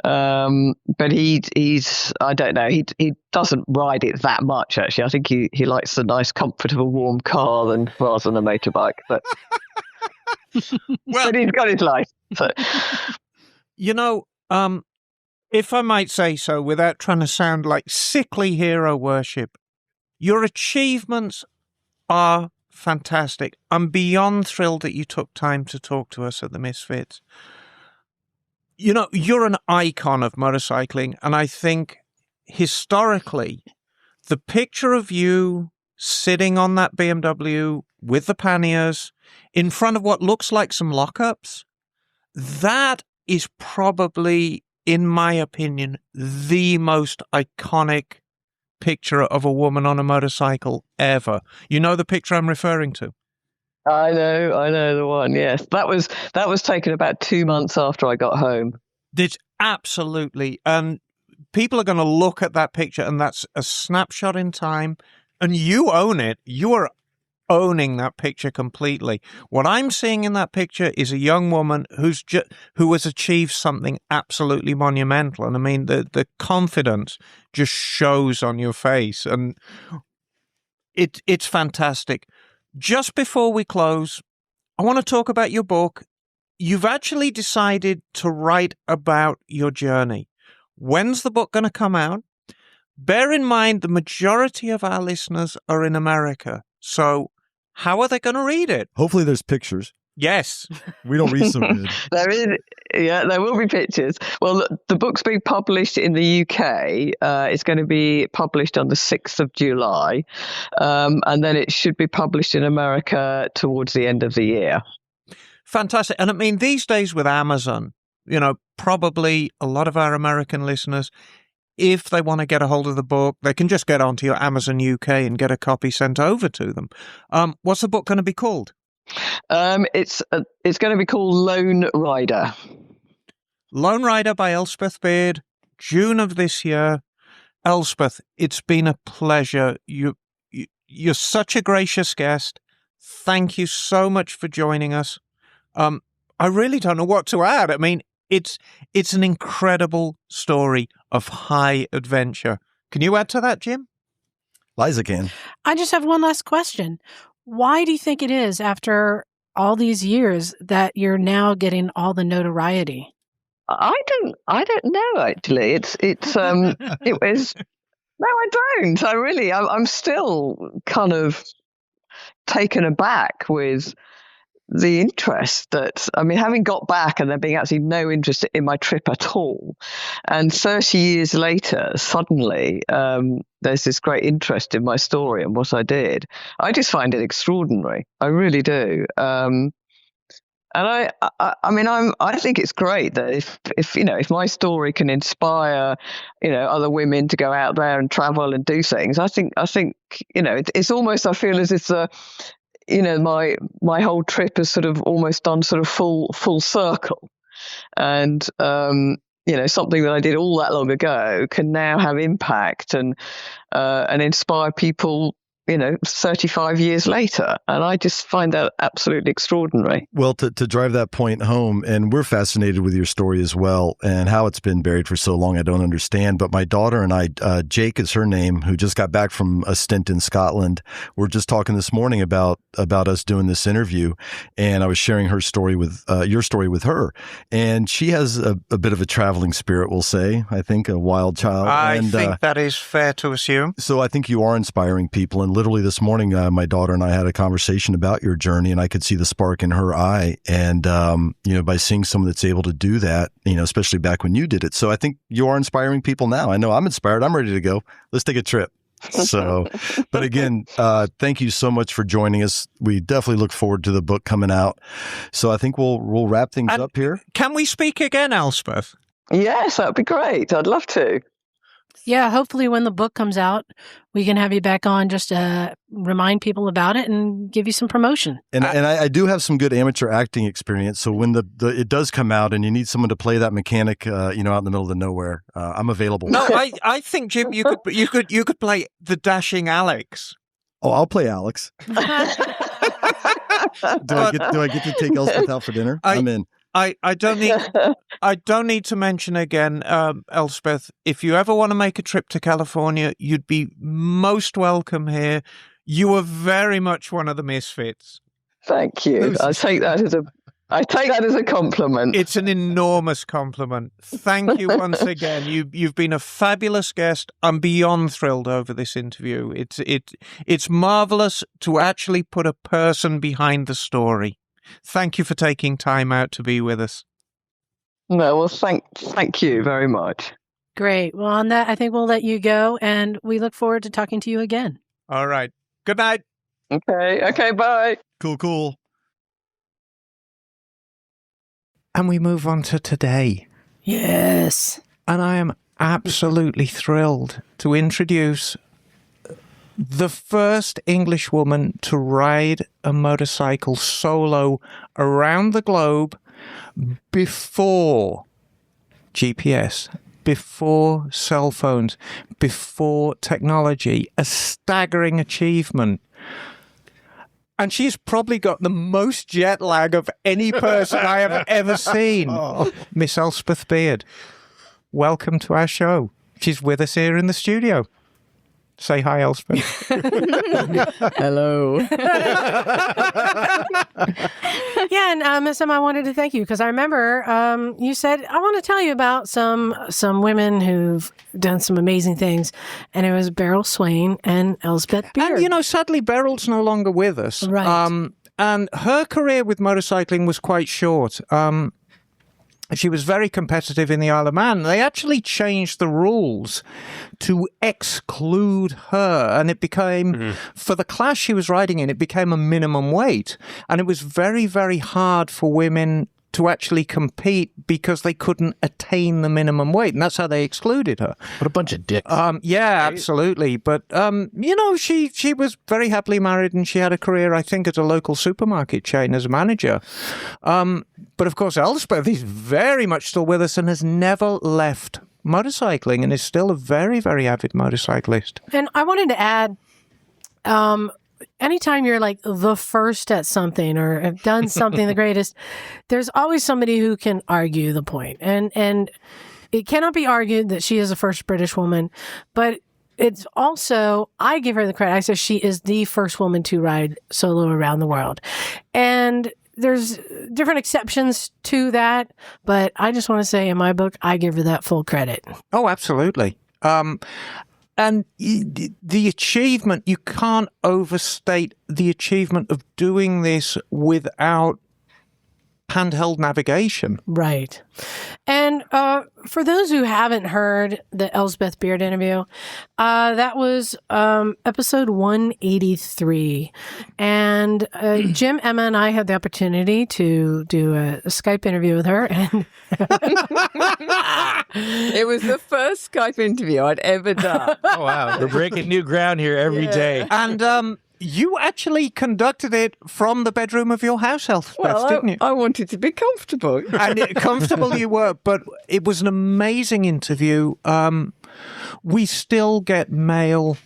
but he's I don't know. He doesn't ride it that much, actually. I think he likes the nice, comfortable, warm car rather than a motorbike. But but he's got his life. So. If I might say so, without trying to sound like sickly hero worship, your achievements are fantastic. I'm beyond thrilled that you took time to talk to us at the Misfits. You know, you're an icon of motorcycling, and I think historically, the picture of you sitting on that BMW with the panniers in front of what looks like some lockups, that is probably, in my opinion, the most iconic picture of a woman on a motorcycle ever. You know the picture I'm referring to? I know the one. Yes, that was taken about 2 months after I got home. It's absolutely, and people are going to look at that picture, and that's a snapshot in time, and you own it. You are owning that picture completely. What I'm seeing in that picture is a young woman who has achieved something absolutely monumental, and I mean the confidence just shows on your face, and it's fantastic. Just before we close, I want to talk about your book. You've actually decided to write about your journey. When's the book going to come out? Bear in mind, the majority of our listeners are in America. So how are they going to read it? Hopefully there's pictures. Yes. We don't read so good. There will be pictures. Well, the book's being published in the UK. It's going to be published on the 6th of July. And then it should be published in America towards the end of the year. Fantastic. And I mean, these days with Amazon, you know, probably a lot of our American listeners, if they want to get a hold of the book, they can just get onto your Amazon UK and get a copy sent over to them. What's the book going to be called? It's going to be called Lone Rider. Lone Rider by Elspeth Beard, June of this year. Elspeth, it's been a pleasure. You're such a gracious guest. Thank you so much for joining us. I really don't know what to add. I mean, it's an incredible story of high adventure. Can you add to that, Jim? Liza can. I just have one last question. Why do you think it is, after all these years, that you're now getting all the notoriety? I don't know, actually. It was, no, I don't. I'm still kind of taken aback with the interest that, I mean, having got back and there being absolutely no interest in my trip at all. And 30 years later, suddenly, there's this great interest in my story and what I did. I just find it extraordinary. I really do. And I think it's great that if my story can inspire, other women to go out there and travel and do things, I think, it's almost, I feel as if my whole trip has sort of almost done sort of full circle, and something that I did all that long ago can now have impact and inspire people 35 years later. And I just find that absolutely extraordinary. Well, to drive that point home, and we're fascinated with your story as well, and how it's been buried for so long, I don't understand. But my daughter and I, Jake is her name, who just got back from a stint in Scotland. We're just talking this morning about us doing this interview, and I was sharing her story with your story with her. And she has a bit of a traveling spirit, we'll say, I think, a wild child. I think that is fair to assume. So I think you are inspiring people. And literally this morning, my daughter and I had a conversation about your journey, and I could see the spark in her eye. And, by seeing someone that's able to do that, especially back when you did it. So I think you are inspiring people now. I know I'm inspired. I'm ready to go. Let's take a trip. So, but again, thank you so much for joining us. We definitely look forward to the book coming out. So I think we'll wrap things up here. Can we speak again, Elspeth? Yes, that'd be great. I'd love to. Yeah, hopefully when the book comes out, we can have you back on just to remind people about it and give you some promotion. And I do have some good amateur acting experience. So when it does come out and you need someone to play that mechanic, out in the middle of the nowhere, I'm available. No, I think, Jim, you could play the dashing Alex. Oh, I'll play Alex. Do I get to take Elspeth out for dinner? I'm in. I don't need to mention again, Elspeth, if you ever want to make a trip to California, you'd be most welcome here. You are very much one of the misfits. Thank you. I take that as a compliment. It's an enormous compliment. Thank you once again. You've been a fabulous guest. I'm beyond thrilled over this interview. It's marvelous to actually put a person behind the story. Thank you for taking time out to be with us. No, well, thank you very much. Great. Well, on that, I think we'll let you go, and we look forward to talking to you again. All right. Good night. Okay, bye. Cool. And we move on to today. Yes. And I am absolutely thrilled to introduce the first English woman to ride a motorcycle solo around the globe before GPS, before cell phones, before technology. A staggering achievement. And she's probably got the most jet lag of any person I have ever seen. Miss Elspeth Beard, welcome to our show. She's with us here in the studio. Say hi, Elspeth. Hello. Yeah, and Miss Emma, I wanted to thank you because I remember you said, I want to tell you about some women who've done some amazing things. And it was Beryl Swain and Elspeth Beard. And, sadly, Beryl's no longer with us. Right. And her career with motorcycling was quite short. She was very competitive in the Isle of Man. They actually changed the rules to exclude her. And it became, for the class she was riding in, it became a minimum weight. And it was very, very hard for women to actually compete because they couldn't attain the minimum weight. And that's how they excluded her. What a bunch of dicks. Yeah, absolutely. But, she was very happily married and she had a career, I think, at a local supermarket chain as a manager. But, of course, Elspeth is very much still with us and has never left motorcycling and is still a very, very avid motorcyclist. And I wanted to add, anytime you're like the first at something or have done something the greatest, there's always somebody who can argue the point. And it cannot be argued that she is the first British woman, but it's also, I give her the credit. I say she is the first woman to ride solo around the world. And there's different exceptions to that, but I just want to say in my book, I give her that full credit. Oh, absolutely. And the achievement, you can't overstate the achievement of doing this without handheld navigation. Right. And for those who haven't heard the Elspeth Beard interview, that was episode 183. And Jim, Emma, and I had the opportunity to do a Skype interview with her. And It was the first Skype interview I'd ever done. Oh, wow. We're breaking new ground here every day. And you actually conducted it from the bedroom of your house, Elspeth, didn't you? I wanted to be comfortable. And comfortable you were, but it was an amazing interview. We still get mail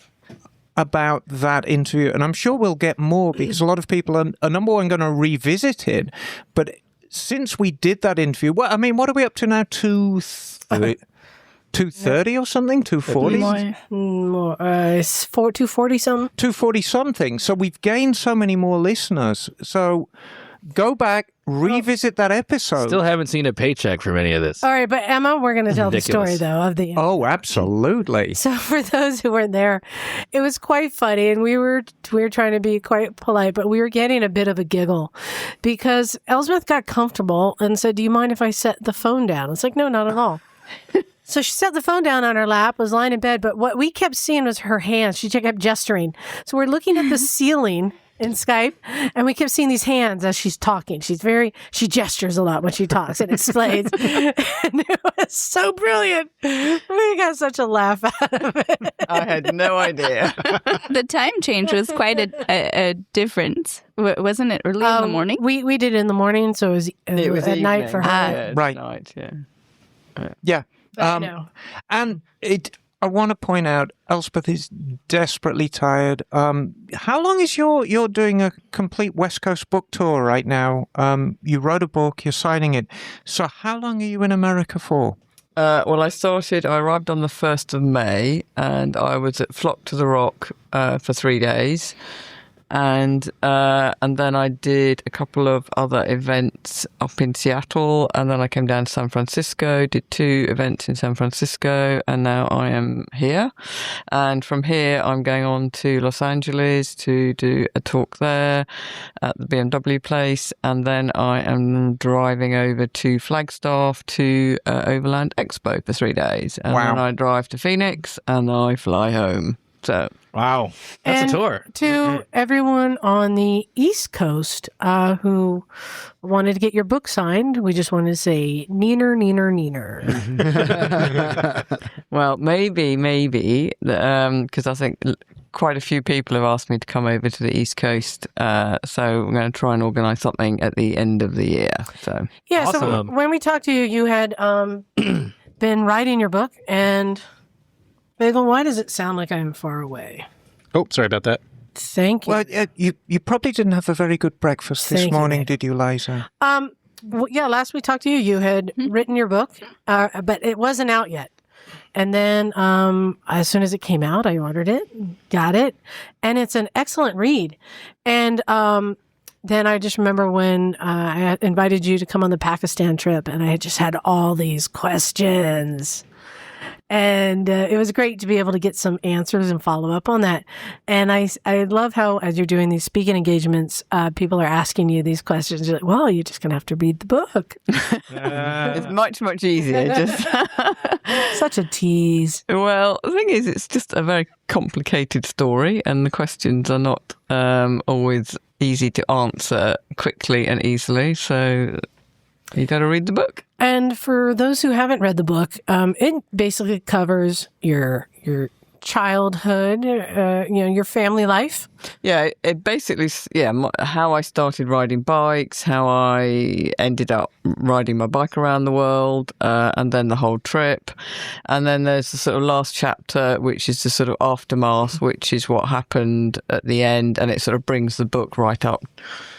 about that interview, and I'm sure we'll get more because a lot of people are number one, going to revisit it. But since we did that interview, what are we up to now? 230 or something? 240? more, it's 240 something. 240 something. So we've gained so many more listeners. So go back, revisit that episode. Still haven't seen a paycheck from any of this. All right, but Emma, we're going to tell the story, Ridiculous. though, of the Oh, absolutely. So for those who weren't there, it was quite funny, and we were trying to be quite polite, but we were getting a bit of a giggle because Elspeth got comfortable and said, "Do you mind if I set the phone down?" It's like, no, not at all. So she set the phone down on her lap, was lying in bed, but what we kept seeing was her hands. She kept gesturing. So we're looking at the ceiling in Skype, and we kept seeing these hands as she's talking. She gestures a lot when she talks and explains. And it was so brilliant. We got such a laugh out of it. I had no idea. The time change was quite a difference, wasn't it? Early in the morning? We did it in the morning, so it was at night for her. Yeah, Right. Night, yeah. Yeah. I know. And I want to point out, Elspeth is desperately tired. How long is you're doing a complete West Coast book tour right now? You wrote a book, you're signing it. So how long are you in America for? Well, I arrived on the 1st of May and I was at Flock to the Rock for 3 days. and then I did a couple of other events up in Seattle, and then I came down to San Francisco, did 2 events in San Francisco, and now I am here. And from here, I'm going on to Los Angeles to do a talk there at the BMW place, and then I am driving over to Flagstaff to Overland Expo for 3 days, and then I drive to Phoenix, and I fly home. So wow, that's a tour. To everyone on the East Coast who wanted to get your book signed, we just wanted to say neener, neener, neener. Well, maybe, because I think quite a few people have asked me to come over to the East Coast, so we're going to try and organise something at the end of the year. So yeah, awesome. So when we talked to you, you had been writing your book, and Bagel, why does it sound like I'm far away? Oh, sorry about that. Thank you. Well, you probably didn't have a very good breakfast this morning, did you, Liza? Well, yeah, last we talked to you, you had written your book, but it wasn't out yet. And then as soon as it came out, I ordered it, got it, and it's an excellent read. And then I just remember when I invited you to come on the Pakistan trip, and I just had all these questions. And it was great to be able to get some answers and follow up on that. And I love how, as you're doing these speaking engagements, people are asking you these questions. You're like, well, you're just going to have to read the book. it's much, much easier. Just Such a tease. Well, the thing is, it's just a very complicated story, and the questions are not always easy to answer quickly and easily. So you got to read the book. And for those who haven't read the book, it basically covers your childhood, your family life. Yeah, it basically, how I started riding bikes, how I ended up riding my bike around the world, and then the whole trip. And then there's the sort of last chapter, which is the sort of aftermath, which is what happened at the end. And it sort of brings the book right up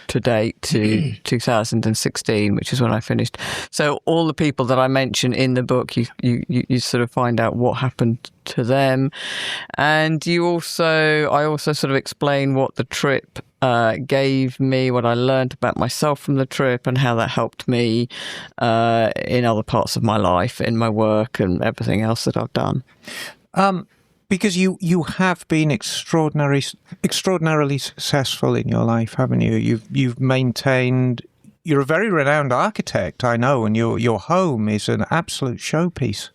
to date to 2016, which is when I finished. So all the people that I mention in the book, you sort of find out what happened to them. And I also sort of explain what the trip gave me, what I learned about myself from the trip, and how that helped me in other parts of my life, in my work and everything else that I've done. Because you have been extraordinarily successful in your life, haven't you? You've maintained. You're a very renowned architect, I know, and your home is an absolute showpiece.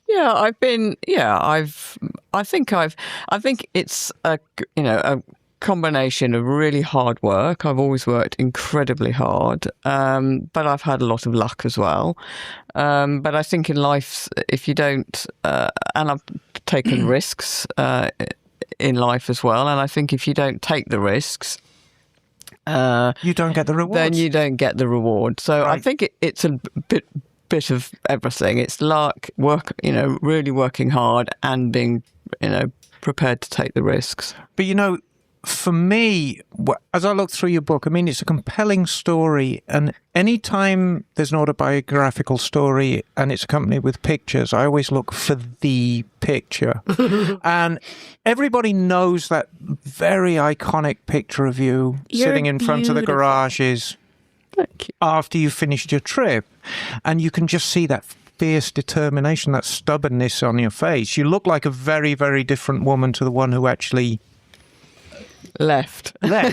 Yeah, I think it's a combination of really hard work. I've always worked incredibly hard, but I've had a lot of luck as well. But I think in life, if you don't, and I've taken risks in life as well, and I think if you don't take the risks, you don't get the rewards. Then you don't get the reward. So right. I think it's a bit of everything. It's like work, really working hard and being, prepared to take the risks. But for me, as I look through your book, I mean, it's a compelling story, and anytime there's an autobiographical story and it's accompanied with pictures, I always look for the picture. And everybody knows that very iconic picture of you sitting in front of the garages after you finished your trip. And you can just see that fierce determination, that stubbornness on your face. You look like a very, very different woman to the one who actually left. I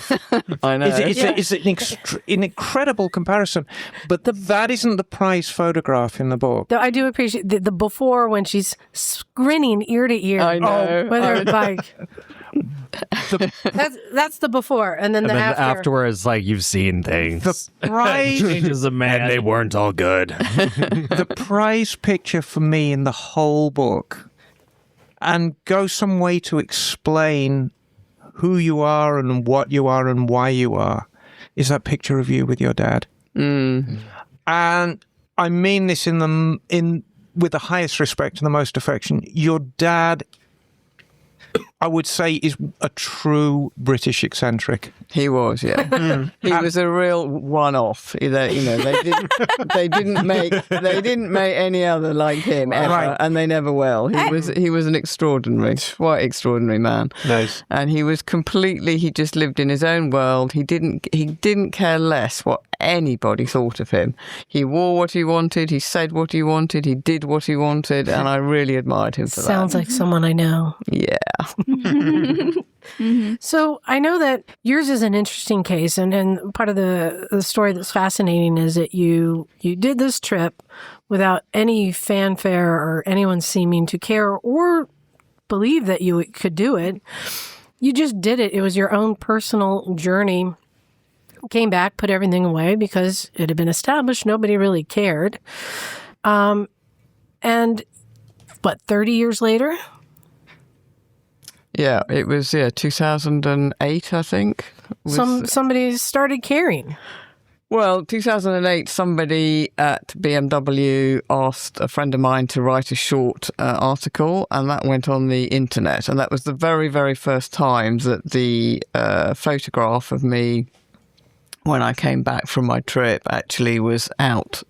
know. It's an incredible comparison, but that isn't the prize photograph in the book. I do appreciate the before when she's grinning ear to ear. I know. With her bike. That's the before, and then afterwards, like, you've seen things. The prize changes a man, and they weren't all good. The prize picture for me in the whole book, and go some way to explain who you are and what you are and why you are, is that picture of you with your dad. Mm. And I mean this with the highest respect and the most affection. Your dad, I would say, is a true British eccentric. He was, yeah. He was a real one-off. They didn't make any other like him ever, Right. and they never will. He was an quite extraordinary man. Nice. And he was completely. He just lived in his own world. He didn't care less what anybody thought of him. He wore what he wanted. He said what he wanted. He did what he wanted, and I really admired him for that. Sounds like someone I know. Yeah. So I know that yours is an interesting case, and part of the story that's fascinating is that you did this trip without any fanfare or anyone seeming to care or believe that you could do it. You just did it. It was your own personal journey. Came back, put everything away because it had been established. Nobody really cared. And 30 years later? Yeah, it was 2008, I think. Somebody started caring. Well, 2008, somebody at BMW asked a friend of mine to write a short article, and that went on the internet. And that was the very, very first time that the photograph of me when I came back from my trip actually was out.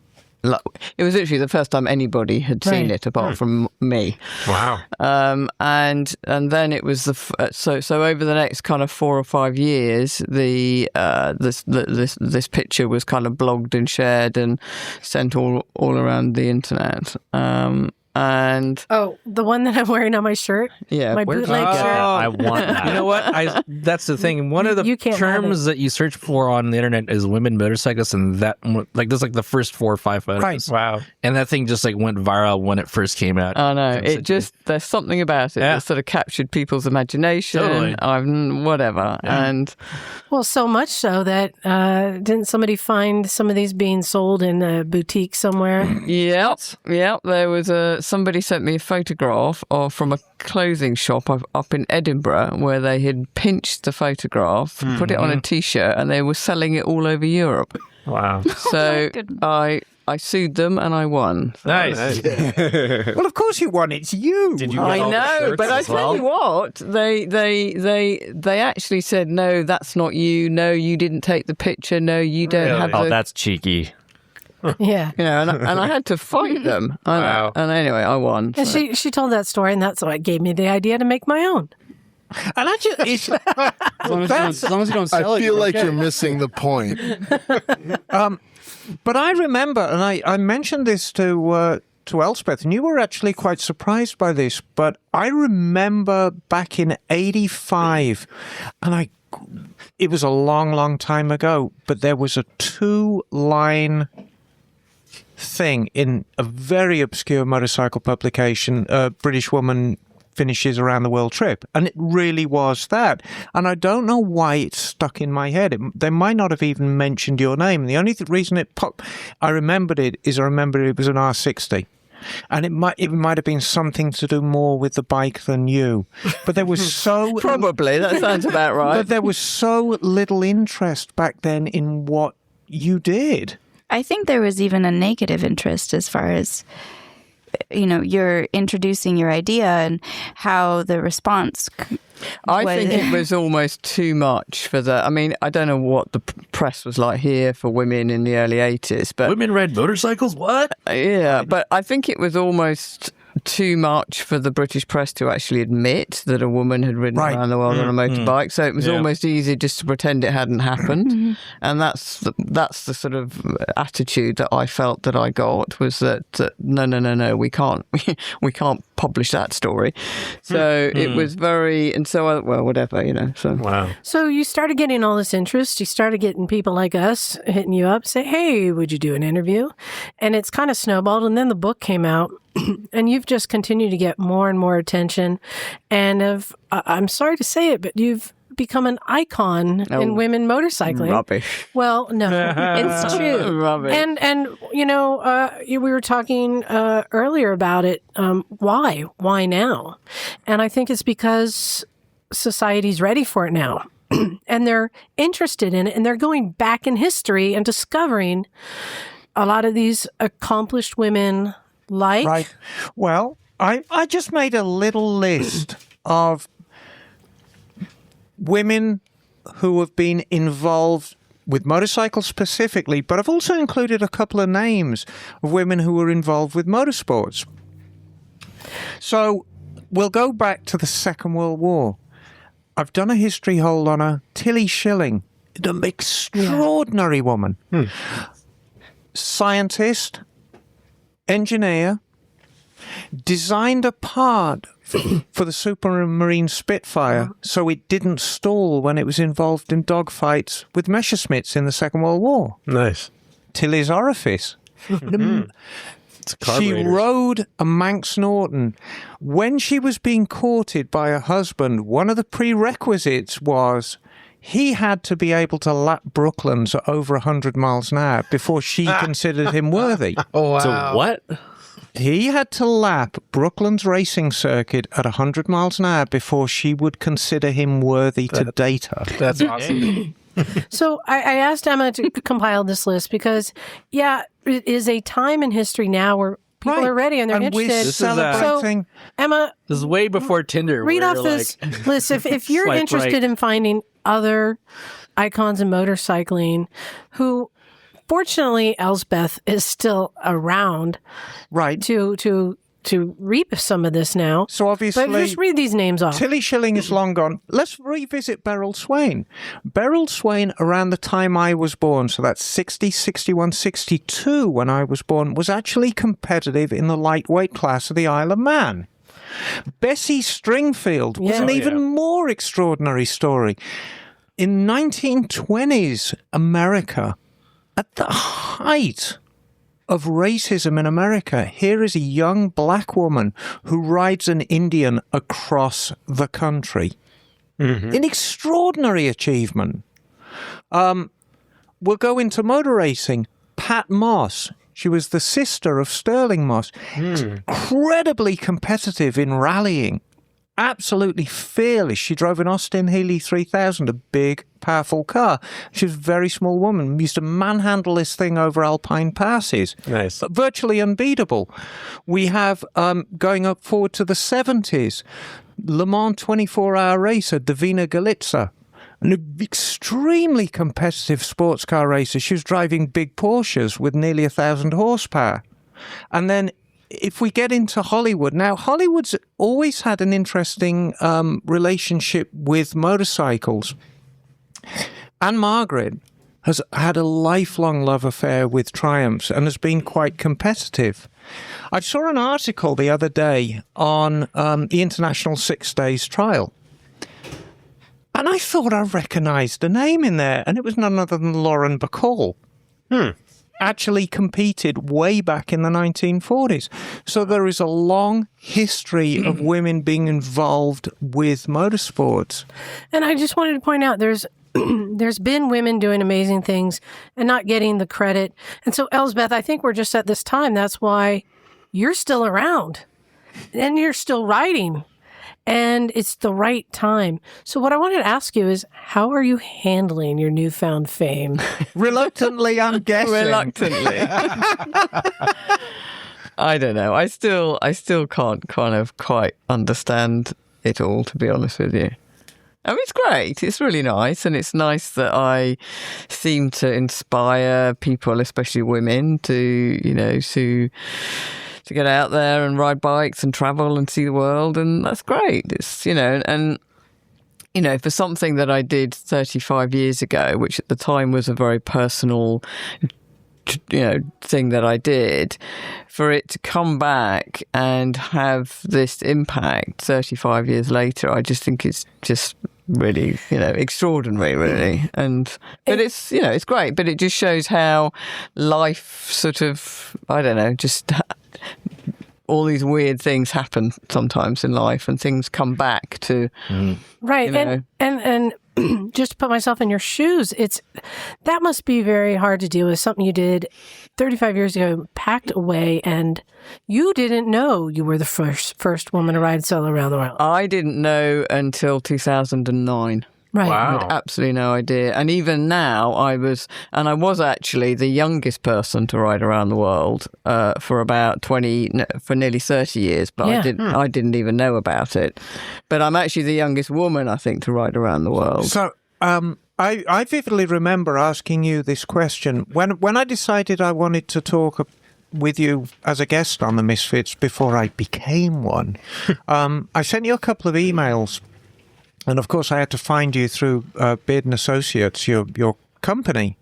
It was literally the first time anybody had seen it apart from me. Wow. And then it was so over the next kind of 4 or 5 years, this picture was kind of blogged and shared and sent all around the internet. And the one that I'm wearing on my shirt, my bootleg shirt. I want that. You know what? That's the thing. One of the terms that you search for on the internet is women motorcyclists, and that there's like the first 4 or 5 photos. Right. Wow. And that thing just like went viral when it first came out. I know. There's something about it that sort of captured people's imagination. Totally. Whatever. Yeah. And well, so much so that didn't somebody find some of these being sold in a boutique somewhere? Yep. There was somebody sent me a photograph from a clothing shop up in Edinburgh where they had pinched the photograph, put it on a T-shirt, and they were selling it all over Europe. Wow. So I sued them and I won. Nice. Well, of course you won. It's you. Did you I get all the know, shirts but I as tell well? you what, they actually said, no, that's not you. No, you didn't take the picture. No, you don't have Oh, the... that's cheeky. Yeah. And I had to fight them. Wow. And anyway, I won. And So. she told that story, and that's what gave me the idea to make my own. And I just, As long as you don't sell I it. feel like okay. you're missing the point. but I remember, and I mentioned this to Elspeth, and you were actually quite surprised by this, but I remember back in '85, and it was a long, long time ago, but there was a 2-line thing in a very obscure motorcycle publication, a British woman finishes around the world trip, and it really was that. And I don't know why it's stuck in my head. They might not have even mentioned your name. The only reason I remembered it is I remembered it was an R60. And it might have been something to do more with the bike than you. But there was so... Probably, that sounds about right. But there was so little interest back then in what you did. I think there was even a negative interest as far as, you're introducing your idea and how the response I think it was almost too much for the... I mean, I don't know what the press was like here for women in the early 80s, but... Women ride motorcycles? What? Yeah, but I think it was almost too much for the British press to actually admit that a woman had ridden around the world on a motorbike. So it was almost easy just to pretend it hadn't happened. And that's the sort of attitude that I felt that I got, was that no, we can't publish that story. So it was very, and so whatever, So Wow. So you started getting all this interest. You started getting people like us hitting you up, say, hey, would you do an interview? And it's kind of snowballed. And then the book came out. And you've just continued to get more and more attention. And I'm sorry to say it, but you've become an icon in women motocycling. Rubbish. Well, no, it's true. Rubbish. And we were talking earlier about it. Why? Why now? And I think it's because society's ready for it now. And they're interested in it, and they're going back in history and discovering a lot of these accomplished women. Like? Right. Well, I just made a little list of women who have been involved with motorcycles specifically, but I've also included a couple of names of women who were involved with motorsports. So we'll go back to the Second World War. I've done a history hole on her, Tilly Schilling, an extraordinary woman. Scientist, engineer, designed a part for the Supermarine Spitfire so it didn't stall when it was involved in dogfights with Messerschmitts in the Second World War. Nice. Tilly's orifice. She rode a Manx Norton. When she was being courted by her husband, one of the prerequisites was he had to be able to lap Brooklands at over 100 miles an hour before she considered him worthy. Oh, wow. So what? He had to lap Brooklands racing circuit at 100 miles an hour before she would consider him worthy to date her. That's awesome. So I asked Emma to compile this list because, it is a time in history now where people are ready and they're interested. We're celebrating. So, Emma, This is way before Tinder. read off this list. If you're swipe interested in finding other icons in motorcycling who, fortunately, Elspeth is still around to reap some of this now. So obviously, but just read these names off. Tilly Schilling is long gone. Let's revisit Beryl Swain. Beryl Swain, around the time I was born, so that's 60, 61, 62 when I was born, was actually competitive in the lightweight class of the Isle of Man. Bessie Stringfield was an even more extraordinary story. In 1920s America, at the height of racism in America, here is a young black woman who rides an Indian across the country. An extraordinary achievement. We'll go into motor racing. Pat Moss. She was the sister of Sterling Moss. Incredibly competitive in rallying. Absolutely fearless. She drove an Austin Healey 3000, a big, powerful car. She was a very small woman. Used to manhandle this thing over alpine passes. Nice. But virtually unbeatable. We have, going up forward to the 70s, Le Mans 24-hour racer, Davina Galitza. An extremely competitive sports car racer. She was driving big Porsches with nearly 1,000 horsepower. And then if we get into Hollywood, now Hollywood's always had an interesting relationship with motorcycles. Anne-Margaret has had a lifelong love affair with Triumphs and has been quite competitive. I saw an article the other day on the International 6 Days Trial. And I thought I recognised a name in there, and it was none other than Lauren Bacall. Actually competed way back in the 1940s. So there is a long history of women being involved with motorsports. And I just wanted to point out there's been women doing amazing things and not getting the credit. And so, Elspeth, I think we're just at this time. That's why you're still around and you're still riding. And it's the right time. So what I wanted to ask you is, how are you handling your newfound fame? Reluctantly, I'm guessing. Reluctantly. I don't know. I still can't kind of quite understand it all, to be honest with you. I mean, it's great. It's really nice. And it's nice that I seem to inspire people, especially women, to get out there and ride bikes and travel and see the world, and that's great. It's, and for something that I did 35 years ago, which at the time was a very personal, thing that I did, for it to come back and have this impact 35 years later, I just think it's just really, extraordinary, really. But it's, it's great, but it just shows how life sort of, I don't know, just all these weird things happen sometimes in life, and things come back to right. And just to put myself in your shoes, that must be very hard to deal with. Something you did 35 years ago, packed away, and you didn't know you were the first woman to ride solo around the world. I didn't know until 2009. Right. I had absolutely no idea. And even now, I was actually the youngest person to ride around the world for nearly 30 years, but I didn't even know about it. But I'm actually the youngest woman, I think, to ride around the world. So, I vividly remember asking you this question when I decided I wanted to talk with you as a guest on the Misfits before I became one. I sent you a couple of emails. And of course, I had to find you through Beard and Associates, your company,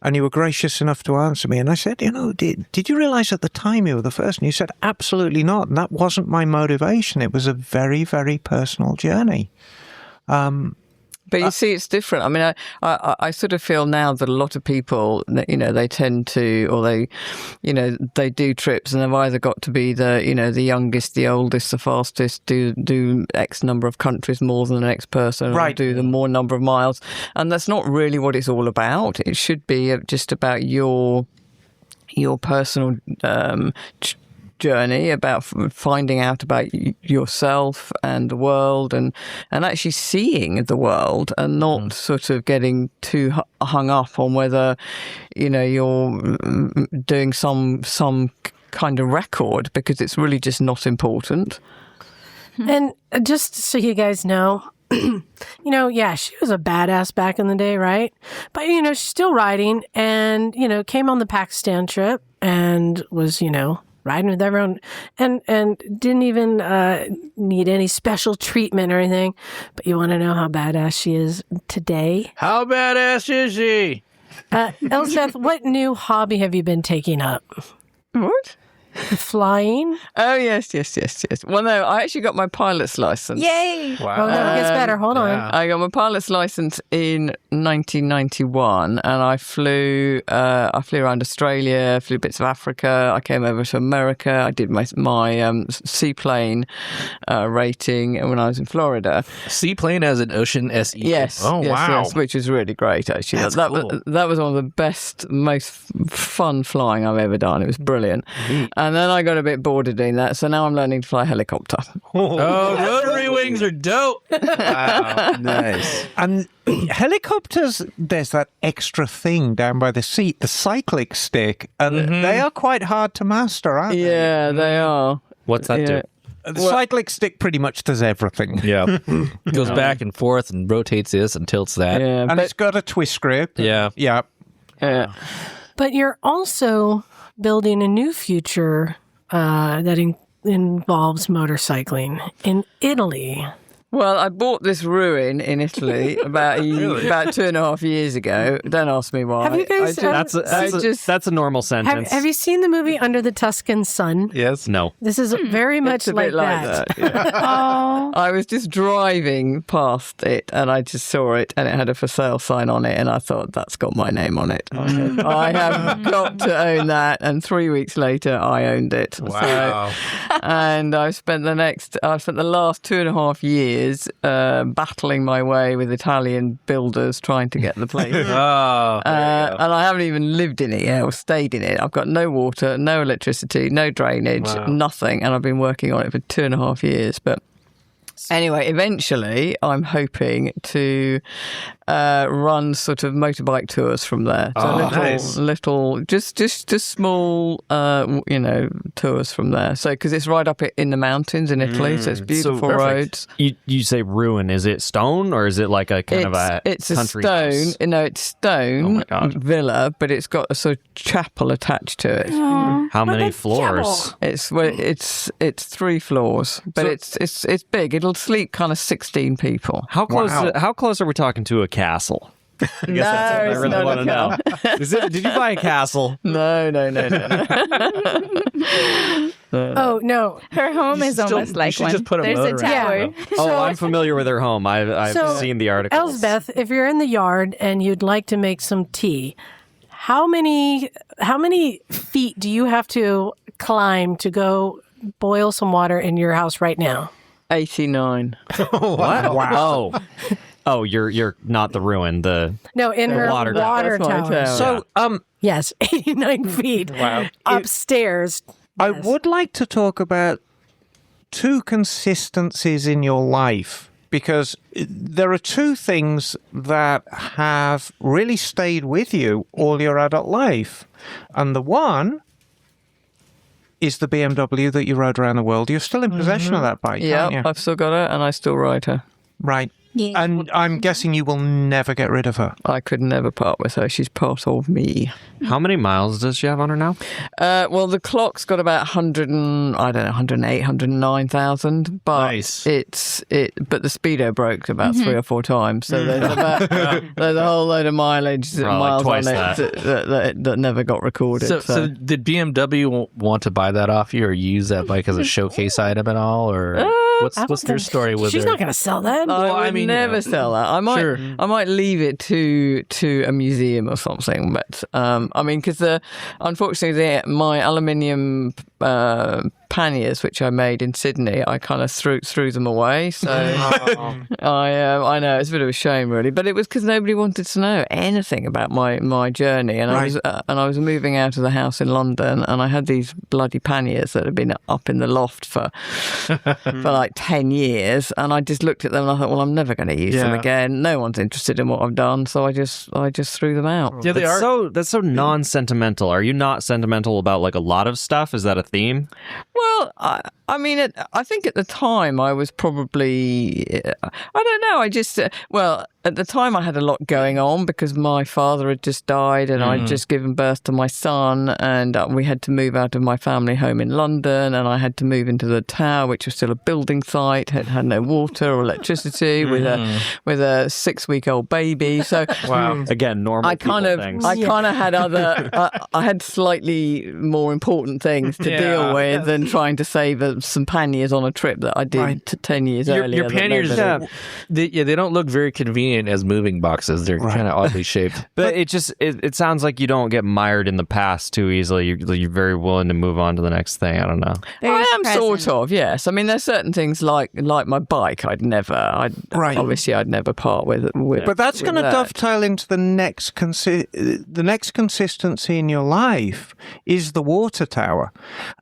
and you were gracious enough to answer me. And I said, did you realize at the time you were the first? And you said, absolutely not. And that wasn't my motivation. It was a very, very personal journey. But you see, it's different. I mean, I sort of feel now that a lot of people, they tend to, or they do trips and they've either got to be the youngest, the oldest, the fastest, do X number of countries more than the next person, right? Or do the more number of miles. And that's not really what it's all about. It should be just about your personal journey, about finding out about yourself and the world, and actually seeing the world, and not sort of getting too hung up on whether you're doing some kind of record, because it's really just not important. And just so you guys know, she was a badass back in the day, right? But she's still riding, and came on the Pakistan trip and was riding with everyone, and didn't even need any special treatment or anything. But you want to know how badass she is today? How badass is she? Elspeth, what new hobby have you been taking up? What? Flying? Oh, yes. Well, no, I actually got my pilot's license. Yay! Wow. Oh, no, it gets better. Hold on. I got my pilot's license in 1991, and I flew around Australia, flew bits of Africa. I came over to America. I did my seaplane rating when I was in Florida. Seaplane as an ocean SE? Yes. Oh, yes, wow. yes, which was really great, actually. That was one of the best, most fun flying I've ever done. It was brilliant. And then I got a bit bored of doing that, so now I'm learning to fly a helicopter. Oh, rotary wings are dope. Wow, nice. And helicopters, there's that extra thing down by the seat, the cyclic stick, and they are quite hard to master, aren't they? Yeah, they are. What's that do? The cyclic stick pretty much does everything. Yeah. It goes back and forth and rotates this and tilts that. Yeah, And it's got a twist grip. Yeah. Yeah. yeah. But you're also building a new future that involves motorcycling in Italy. Well, I bought this ruin in Italy about 2.5 years ago. Don't ask me why. Have you guys? That's a normal sentence. Have you seen the movie Under the Tuscan Sun? Yes. No. This is very much It's a bit like that. Yeah. I was just driving past it, and I just saw it, and it had a for sale sign on it, and I thought, that's got my name on it. I have got to own that. And 3 weeks later, I owned it. Wow. And I spent the last 2.5 years battling my way with Italian builders trying to get the place. And I haven't even lived in it yet or stayed in it. I've got no water, no electricity, no drainage, nothing. And I've been working on it for 2.5 years. But anyway, eventually I'm hoping to run sort of motorbike tours from there. So little, just small, tours from there. So because it's right up in the mountains in Italy, so it's beautiful roads. You say ruin? Is it stone or is it like a kind of a country house? No, it's stone villa, but it's got a sort of chapel attached to it. How many floors? It's 3 floors, but it's big. It'll sleep kind of 16 people. How close are we talking to a castle? I guess that's what I really want to know. Did you buy a castle? No. Oh, no. Her home is almost like one. Just put a There's motor a tower. I'm familiar with her home. I've seen the articles. Elspeth, if you're in the yard and you'd like to make some tea, how many feet do you have to climb to go boil some water in your house right now? 89. What? Wow. Oh, you're not the ruin. In her water tower. So, yes, 89 feet. Wow. Upstairs. I would like to talk about 2 consistencies in your life because there are two things that have really stayed with you all your adult life. And the one is the BMW that you rode around the world. You're still in possession of that bike, aren't you? Yeah, I've still got it, and I still ride her. Right. Yeah. And I'm guessing you will never get rid of her. I could never part with her. She's part of me. How many miles does she have on her now? Well, the clock's got about 108, 109,000. But Nice. But the speedo broke about 3 or 4 times. So there's a whole load of mileage miles twice on it that never got recorded. So did BMW want to buy that off you or use that bike as a showcase item at all? Or what's their story with She's her? not going to sell that. I would never sell that. I might leave it to a museum or something. But because unfortunately my aluminium panniers, which I made in Sydney, I kind of threw them away. So I know it's a bit of a shame, really. But it was because nobody wanted to know anything about my journey, and I was moving out of the house in London, and I had these bloody panniers that had been up in the loft for like 10 years, and I just looked at them and I thought, well, I'm never going to use them again. No one's interested in what I've done, so I just threw them out. Yeah, That's so non-sentimental. Are you not sentimental about like a lot of stuff? Is that a theme? Well, I think at the time I was probably, I don't know, at the time I had a lot going on because my father had just died and I'd just given birth to my son, and we had to move out of my family home in London, and I had to move into the tower, which was still a building site, had no water or electricity, with a 6-week-old baby. So Again, normal things. I kind of had I had slightly more important things to deal with than trying to save some panniers on a trip that I did 10 years earlier. Your panniers, they don't look very convenient as moving boxes. They're kind of oddly shaped. But it sounds like you don't get mired in the past too easily. You're very willing to move on to the next thing. I don't know. I am sort of, yes. I mean, there's certain things like my bike. I'd never part with. But that's going to dovetail into the next consistency in your life is the water tower.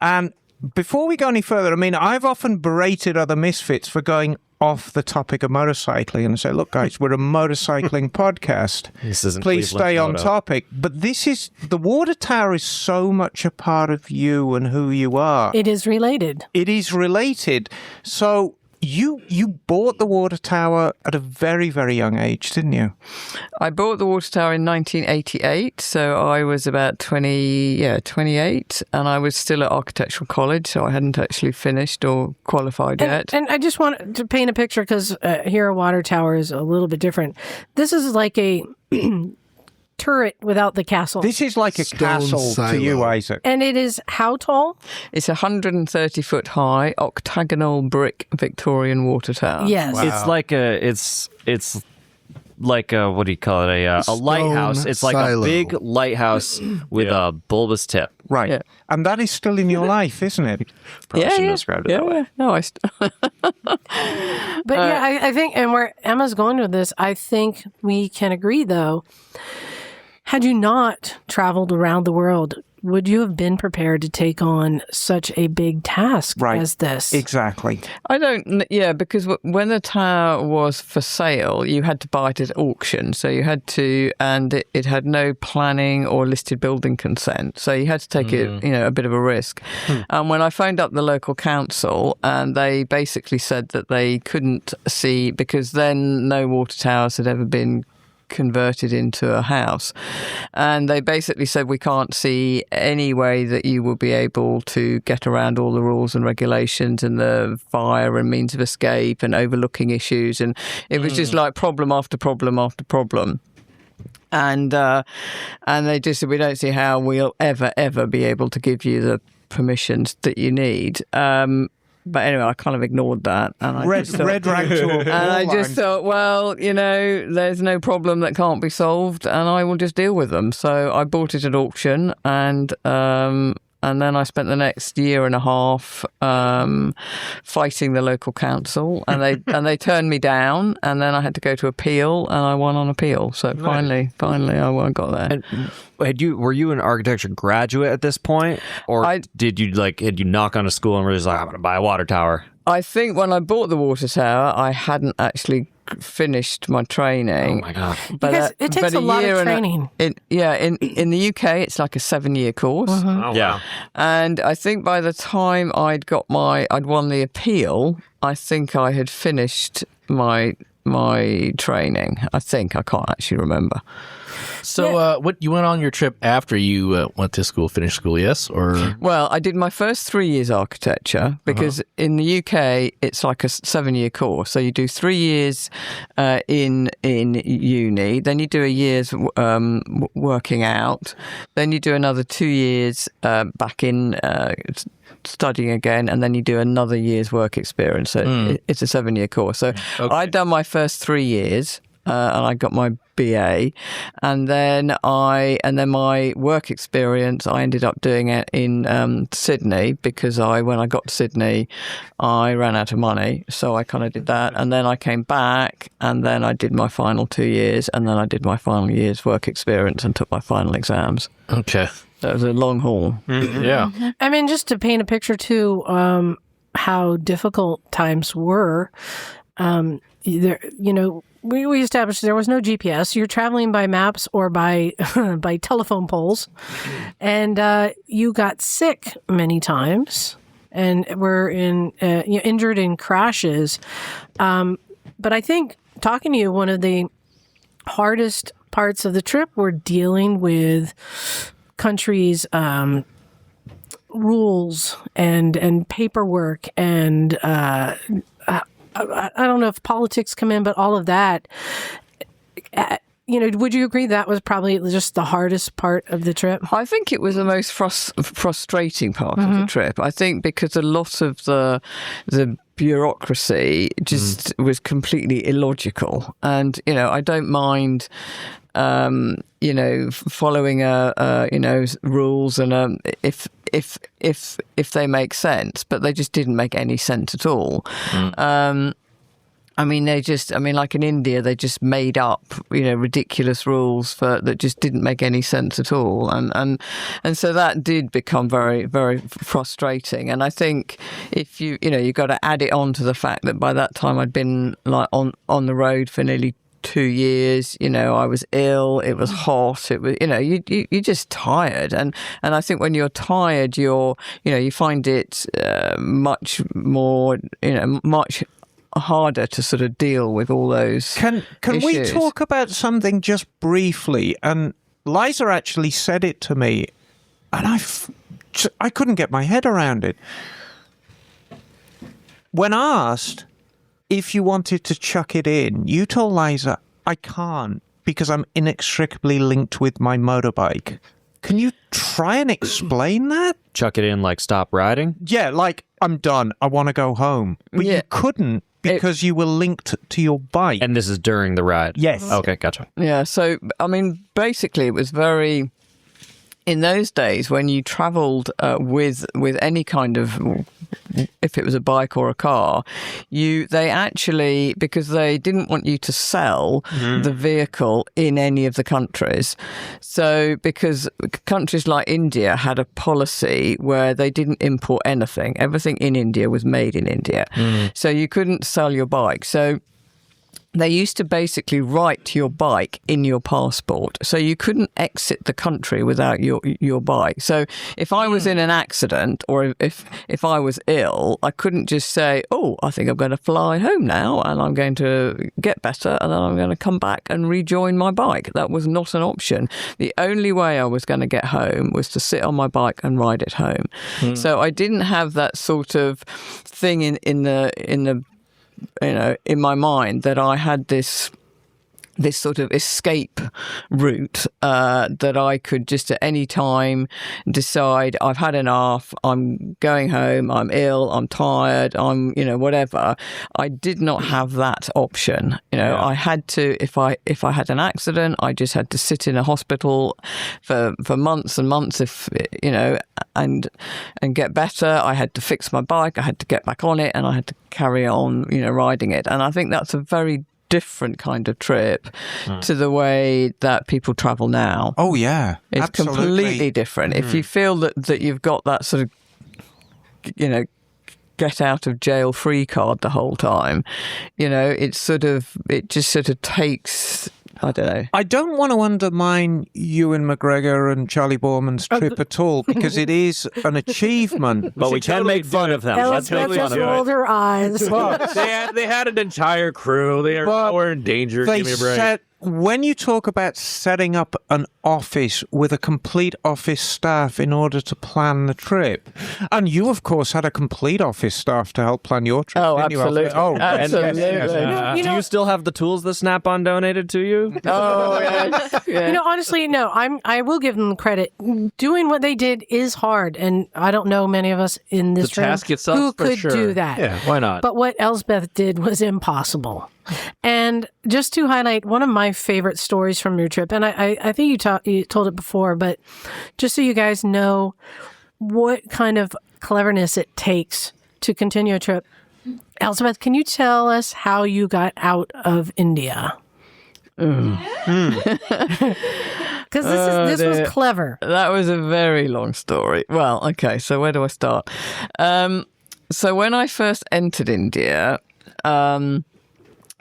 And before we go any further, I mean, I've often berated other misfits for going off the topic of motorcycling and say, look, guys, we're a motorcycling podcast. This isn't Please stay on topic. But the water tower is so much a part of you and who you are. It is related. It is related. So you bought the water tower at a very, very young age, didn't you? I bought the water tower in 1988, so I was about 28, and I was still at architectural college, so I hadn't actually finished or qualified yet. And I just want to paint a picture, because here a water tower is a little bit different. This is like a turret without the castle. This is like a castle to you, Isaac. And it is how tall? It's 130 foot high, octagonal brick Victorian water tower. Yes. Wow. It's like a, what do you call it? A lighthouse. It's like a big lighthouse with a bulbous tip. Right. Yeah. And that is still in your life, isn't it? Probably shouldn't have described it that way. No, But I think, and where Emma's going with this, I think we can agree, though, had you not traveled around the world, would you have been prepared to take on such a big task as this? Exactly. Because when the tower was for sale, you had to buy it at auction. So you had to, and it had no planning or listed building consent. So you had to take it, a bit of a risk. And when I phoned up the local council, and they basically said that they couldn't see, because then no water towers had ever been converted into a house, and they basically said we can't see any way that you will be able to get around all the rules and regulations and the fire and means of escape and overlooking issues, and it was just like problem after problem after problem. And they just said we don't see how we'll ever be able to give you the permissions that you need. But anyway, I kind of ignored that. And I just thought, well, there's no problem that can't be solved, and I will just deal with them. So I bought it at auction, and then I spent the next year and a half fighting the local council, and they turned me down, and then I had to go to appeal, and I won on appeal. So finally, I got there. And were you an architecture graduate at this point, or had you knock on a school and were just like, I'm going to buy a water tower? I think when I bought the water tower, I hadn't actually finished my training. Oh my God. But, because it takes a lot of training. In the UK, it's like a 7-year course. Oh, yeah. And I think by the time I'd won the appeal, I think I had finished my training. I can't actually remember. So, what you went on your trip after you went to school, finished school? Yes, or well, I did my first 3 years architecture because in the UK it's like a 7-year course. So you do 3 years in uni, then you do a year's working out, then you do another 2 years back in studying again, and then you do another year's work experience. So it's a 7-year course. So I'd done my first 3 years. And I got my BA, and then my work experience, I ended up doing it in Sydney because when I got to Sydney, I ran out of money, so I kind of did that, and then I came back, and then I did my final 2 years, and then I did my final year's work experience and took my final exams. Okay, that was a long haul. Yeah, I mean, just to paint a picture too, how difficult times were. We established there was no GPS. You're traveling by maps or by telephone poles, and you got sick many times, and were injured in crashes. But I think talking to you, one of the hardest parts of the trip were dealing with countries' rules and paperwork and. I don't know if politics come in, but all of that, would you agree that was probably just the hardest part of the trip? I think it was the most frustrating part of the trip. I think because a lot of the bureaucracy just was completely illogical. And, I don't mind... following rules and if they make sense, but they just didn't make any sense at all. Like in India, they just made up, ridiculous rules that just didn't make any sense at all. And so that did become very, very frustrating. And I think if you got to add it on to the fact that by that time I'd been like on the road for nearly 2 years, I was ill, it was hot, it was, you're just tired. And I think when you're tired, you find it much more, much harder to sort of deal with all those Can issues. we talk about something just briefly? And Liza actually said it to me, and I couldn't get my head around it. When asked if you wanted to chuck it in, you told Liza, I can't because I'm inextricably linked with my motorbike. Can you try and explain that? Chuck it in, like stop riding? Yeah, like I'm done. I want to go home. But you couldn't because you were linked to your bike. And this is during the ride? Yes. Okay, gotcha. Yeah, so, basically it was very... In those days, when you travelled with any kind of, if it was a bike or a car, they actually, because they didn't want you to sell the vehicle in any of the countries. So because countries like India had a policy where they didn't import anything. Everything in India was made in India. So you couldn't sell your bike. So they used to basically write your bike in your passport, so you couldn't exit the country without your bike. So if I was in an accident or if I was ill, I couldn't just say, oh, I think I'm going to fly home now and I'm going to get better and then I'm going to come back and rejoin my bike. That was not an option. The only way I was going to get home was to sit on my bike and ride it home. So I didn't have that sort of thing in my mind that I had this sort of escape route that I could just at any time decide I've had enough, I'm going home, I'm ill, I'm tired, I'm whatever. I did not have that option. I had to, if I had an accident, I just had to sit in a hospital for months and months and get better. I had to fix my bike, I had to get back on it, and I had to carry on riding it. And I think that's a very different kind of trip to the way that people travel now. Oh yeah, it's absolutely completely different. If you feel that you've got that sort of get out of jail free card the whole time. You know, it just sort of takes, I don't know. I don't want to undermine Ewan McGregor and Charlie Borman's trip at all, because it is an achievement. But we can make fun of them. Let's make fun of them. Rolled her eyes. But they had an entire crew. They were in danger. Give me a break. When you talk about setting up an office with a complete office staff in order to plan the trip, and you, of course, had a complete office staff to help plan your trip. Oh, didn't you? absolutely. Absolutely. Do you still have the tools that Snap-on donated to you? Oh, yeah. You know, honestly, no. I will give them credit. Doing what they did is hard, and I don't know many of us in this room task itself, who for could sure. do that. Yeah, why not? But what Elspeth did was impossible. And just to highlight one of my favorite stories from your trip, and I think you told it before, but just so you guys know what kind of cleverness it takes to continue a trip. Elspeth, can you tell us how you got out of India? Because this was clever. That was a very long story. Well, okay, so where do I start? So when I first entered India,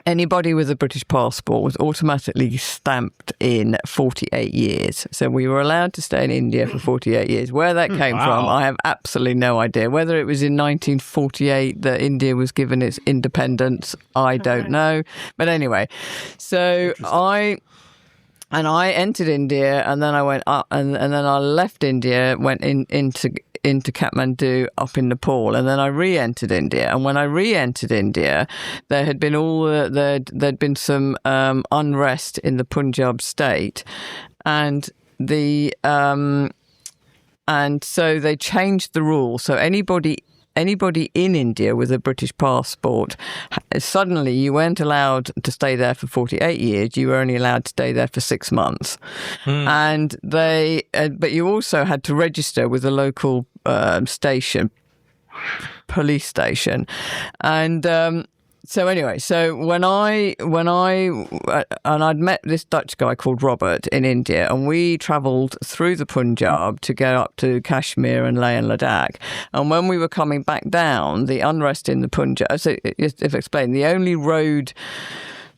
anybody with a British passport was automatically stamped in 48 years. So we were allowed to stay in India for 48 years. Where that came from, I have absolutely no idea. Whether it was in 1948 that India was given its independence, I don't know. But anyway, so I entered India, and then I went up, and then I left India, went into Kathmandu up in Nepal, and then I re-entered India. And when I re-entered India, there had been there'd been some unrest in the Punjab state, and so they changed the rule. So anybody in India with a British passport, suddenly you weren't allowed to stay there for 48 years. You were only allowed to stay there for 6 months. And but you also had to register with a local police station. And so anyway, so when I'd met this Dutch guy called Robert in India, and we travelled through the Punjab to go up to Kashmir and Leh and Ladakh. And when we were coming back down, the unrest in the Punjab, so if I explain, the only road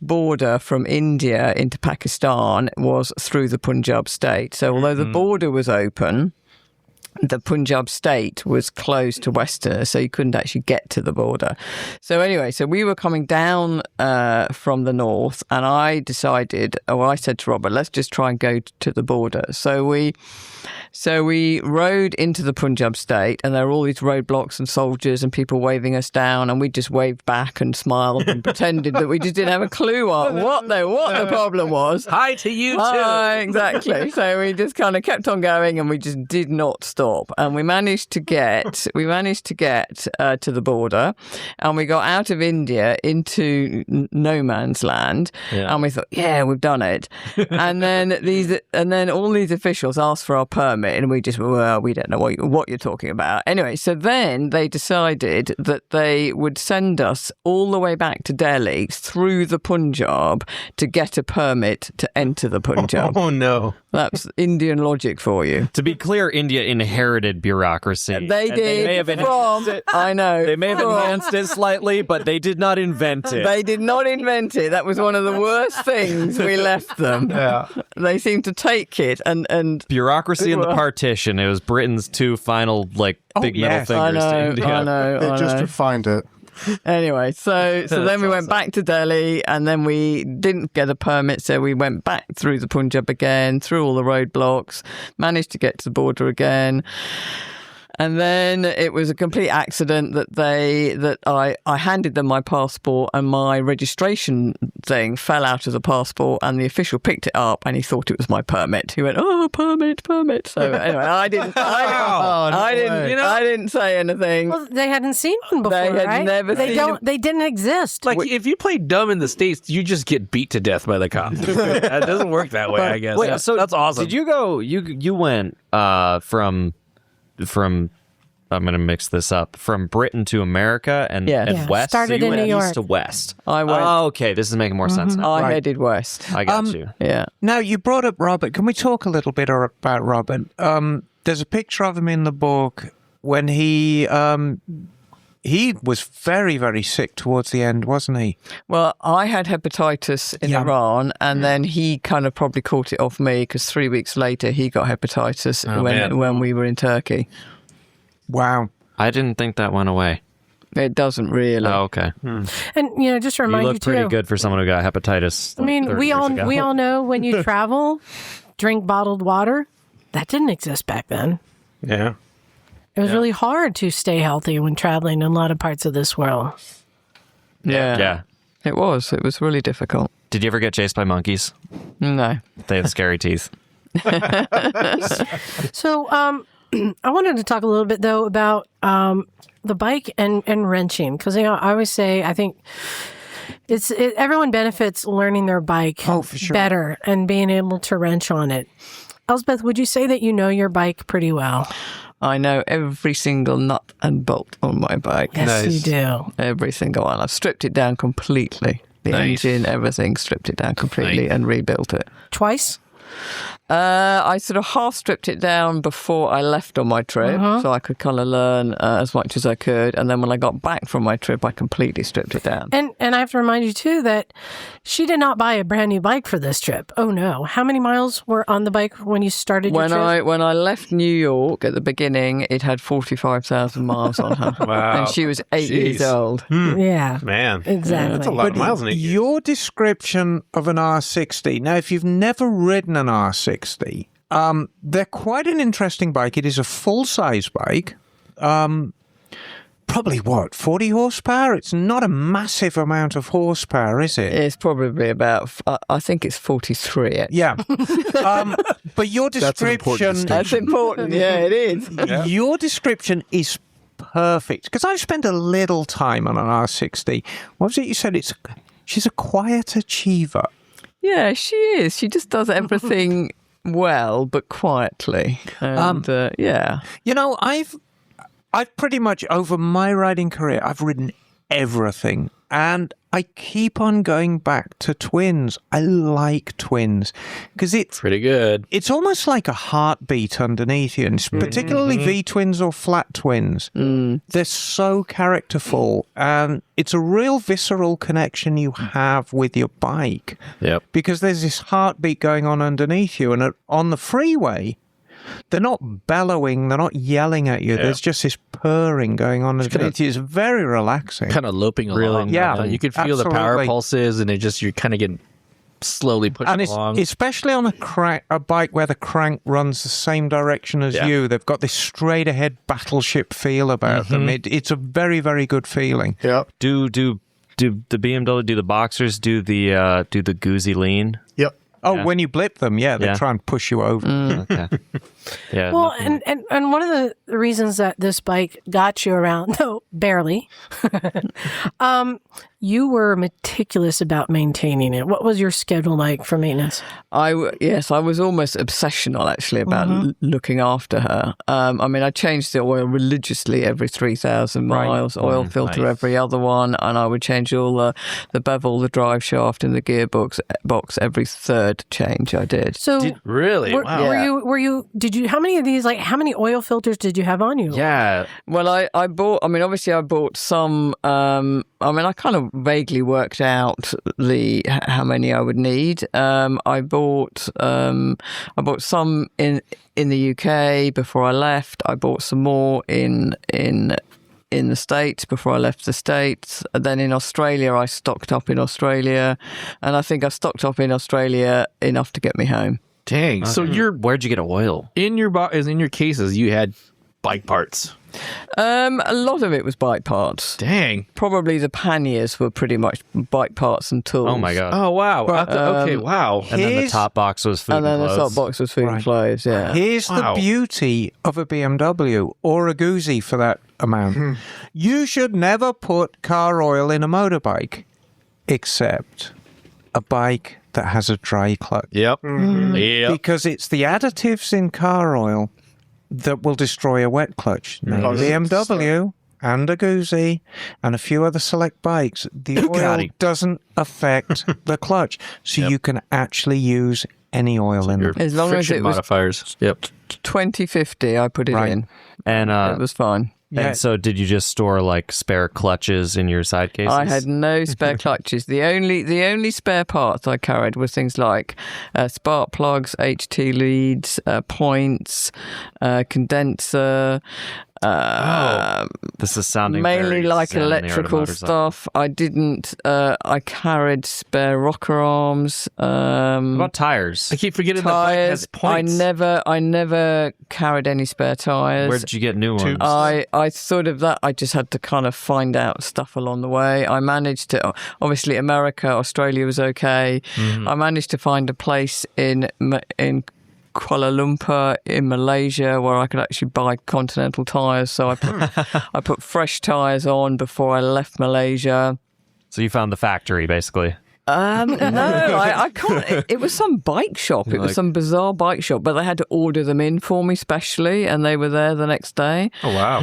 border from India into Pakistan was through the Punjab state. So although the border was open, the Punjab state was closed to Westerners, so you couldn't actually get to the border. So anyway, so we were coming down from the north, and I said to Robert, let's just try and go to the border. So we rode into the Punjab state, and there were all these roadblocks and soldiers and people waving us down, and we just waved back and smiled and pretended that we just didn't have a clue what the problem was. Hi to you too. Hi, exactly. So we just kind of kept on going, and we just did not stop. And we managed to get to the border, and we got out of India into no man's land, and we thought, yeah, we've done it. And then all these officials asked for our permit, and we just, well, we don't know what you're talking about. Anyway, so then they decided that they would send us all the way back to Delhi through the Punjab to get a permit to enter the Punjab. Oh no. That's Indian logic for you. To be clear, India inherited bureaucracy. They did. They may have enhanced it. I know. They may have enhanced it slightly, but they did not invent it. They did not invent it. That was one of the worst things we left them. Yeah. They seemed to take it and bureaucracy and the partition. It was Britain's two final big middle fingers to India. I know. They just refined it. Anyway, so then we went back to Delhi, and then we didn't get a permit, so we went back through the Punjab again, through all the roadblocks, managed to get to the border again. And then it was a complete accident that I handed them my passport, and my registration thing fell out of the passport, and the official picked it up, and he thought it was my permit. He went, "Oh, permit." So anyway, I didn't say anything. Well, they hadn't seen one before, They had right? never seen them. They didn't exist. Like, if you play dumb in the States, you just get beat to death by the cops. That doesn't work that way, I guess. Wait, so that's awesome. Did you go? You went from I'm going to mix this up, from Britain to America and west. Started so you in went New York. east to west. I went. Oh, okay. This is making more sense now. I headed west. I got you. Yeah. Now, you brought up Robert. Can we talk a little bit about Robert? There's a picture of him in the book when he he was very, very sick towards the end, wasn't he? Well, I had hepatitis in Iran, and then he kind of probably caught it off me because 3 weeks later he got hepatitis when we were in Turkey. Wow. I didn't think that went away. It doesn't really. Oh, okay. And just to remind you, look pretty good for someone who got hepatitis. I mean, we all know when you travel, drink bottled water. That didn't exist back then. Yeah. It was really hard to stay healthy when traveling in a lot of parts of this world. Yeah. It was really difficult. Did you ever get chased by monkeys? No. They have scary teeth. So, I wanted to talk a little bit, though, about the bike and wrenching. Because I always say, I think everyone benefits learning their bike better and being able to wrench on it. Elspeth, would you say that you know your bike pretty well? I know every single nut and bolt on my bike. Yes, you do. Every single one. I've stripped it down completely. The engine, everything, stripped it down completely and rebuilt it. Twice? I sort of half stripped it down before I left on my trip, so I could kind of learn as much as I could. And then when I got back from my trip, I completely stripped it down. And I have to remind you, too, that she did not buy a brand new bike for this trip. Oh, no. How many miles were on the bike when you started your trip? When I left New York at the beginning, it had 45,000 miles on her. Wow. And she was 8 years old. Yeah. Man. Exactly. That's a lot of miles in a year. Your description of an R60, now, if you've never ridden an R60, they're quite an interesting bike. It is a full-size bike. Probably, 40 horsepower? It's not a massive amount of horsepower, is it? It's probably about, I think it's 43. Actually. Yeah. But your description... That's important. Yeah, it is. Yeah. Your description is perfect. Because I've spent a little time on an R60. What was it you said? She's a quiet achiever. Yeah, she is. She just does everything well, but quietly. And, yeah. You know, I've pretty much, over my riding career, I've ridden everything. And I keep on going back to twins. I like twins because it's pretty good. It's almost like a heartbeat underneath you, and particularly V-twins or flat twins. They're so characterful, and it's a real visceral connection you have with your bike. Yep. Because there's this heartbeat going on underneath you, and on the freeway, they're not bellowing, they're not yelling at you. There's just this purring going on. It's very relaxing. Kind of loping along. Yeah. You can feel the power pulses, and you're kind of getting slowly pushed along. Especially on a bike where the crank runs the same direction as you. They've got this straight ahead battleship feel about them. It's a very, very good feeling. Yep. Do the BMW, do the Boxers do the Goozy lean? Yep. Oh, when you blip them, they try and push you over. Okay. Yeah. Well, and one of the reasons that this bike got you around, though barely, you were meticulous about maintaining it. What was your schedule like for maintenance? I was almost obsessional actually about looking after her. I mean, I changed the oil religiously every 3,000 miles, oil filter every other one, and I would change all the bevel, the drive shaft, and the gearbox every third change I did. So really, wow. How many of these, how many oil filters did you have on you? Yeah. Well, I bought some. I kind of vaguely worked out how many I would need. I bought some in the UK before I left. I bought some more in the States before I left the States. And then in Australia, I stocked up in Australia, and I think I stocked up in Australia enough to get me home. Dang! So where'd you get oil? In your cases? You had bike parts. A lot of it was bike parts. Dang. Probably the panniers were pretty much bike parts and tools. Oh my god. Oh wow. But, okay. Wow. And then the top box was food and clothes. The top box was food and clothes. Yeah. Here's the beauty of a BMW or a Goozy for that amount. You should never put car oil in a motorbike, except a bike that has a dry clutch. Yep. Yep. Because it's the additives in car oil that will destroy a wet clutch. Now, BMW and a Goozy and a few other select bikes, the oil doesn't affect the clutch. So you can actually use any oil in it. As long as it was modifiers. Yep. 2050, I put it in. And it was fine. And so did you just store like spare clutches in your side cases? I had no spare clutches. The only spare parts I carried were things like spark plugs, HT leads, points, condenser. This is sounding mainly very like zen electrical stuff. I didn't. I carried spare rocker arms. What about tires? I keep forgetting the bike has points. I never carried any spare tires. Where did you get new ones? I sort of that. I just had to kind of find out stuff along the way. I managed to. Obviously, America, Australia was okay. I managed to find a place in Kuala Lumpur in Malaysia where I could actually buy Continental tyres. So I put fresh tyres on before I left Malaysia. So you found the factory, basically. No, I can't. It was some bike shop. It was some bizarre bike shop, but they had to order them in for me specially, and they were there the next day. Oh wow!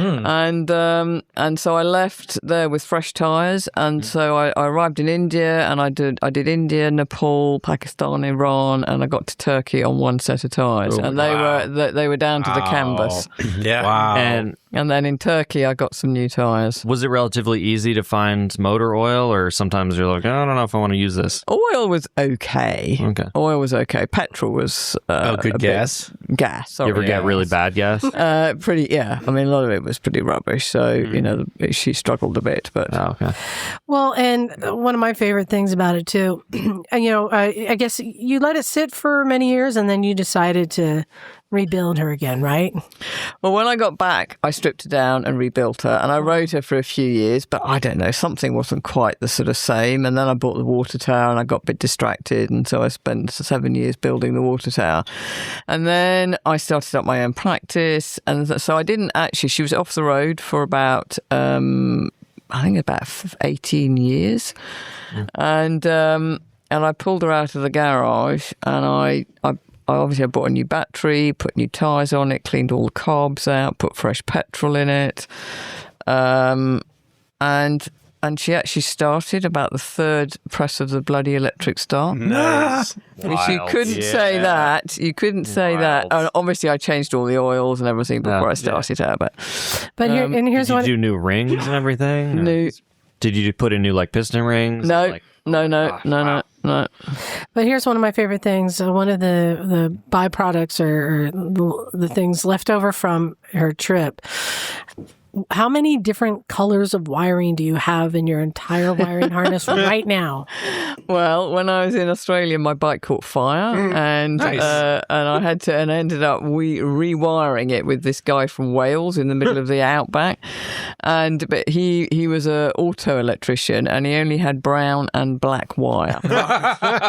And so I left there with fresh tyres, and so I arrived in India, and I did India, Nepal, Pakistan, Iran, and I got to Turkey on one set of tyres, and they were down to the canvas. Yeah. Wow. And then in Turkey, I got some new tyres. Was it relatively easy to find motor oil, or sometimes you're like, I don't know if I want to use this? Oil was okay. Oil was okay. Petrol was good gas. Gas. Sorry. You ever get really bad gas? Pretty. Yeah. I mean, a lot of it was pretty rubbish. So she struggled a bit, but. Okay. Well, and one of my favorite things about it too, I guess you let it sit for many years, and then you decided to rebuild her again, right? Well, when I got back, I stripped her down and rebuilt her, and I rode her for a few years, but I don't know, something wasn't quite the sort of same. And then I bought the water tower, and I got a bit distracted, and so I spent 7 years building the water tower. And then I started up my own practice, and so I didn't actually. She was off the road for about I think about 18 years, and I pulled her out of the garage, and I obviously bought a new battery, put new tyres on it, cleaned all the carbs out, put fresh petrol in it. And she actually started about the third press of the bloody electric start. Nice. Which you couldn't say that. You couldn't say that. And obviously, I changed all the oils and everything before I started out. But here's did what... you do new rings and everything? New. Did you put in new piston rings? No. No. But here's one of my favorite things. One of the byproducts or the things left over from her trip. How many different colors of wiring do you have in your entire wiring harness right now? Well, when I was in Australia, my bike caught fire, and I had to, and I ended up rewiring it with this guy from Wales in the middle of the outback. But he was an auto electrician, and he only had brown and black wire.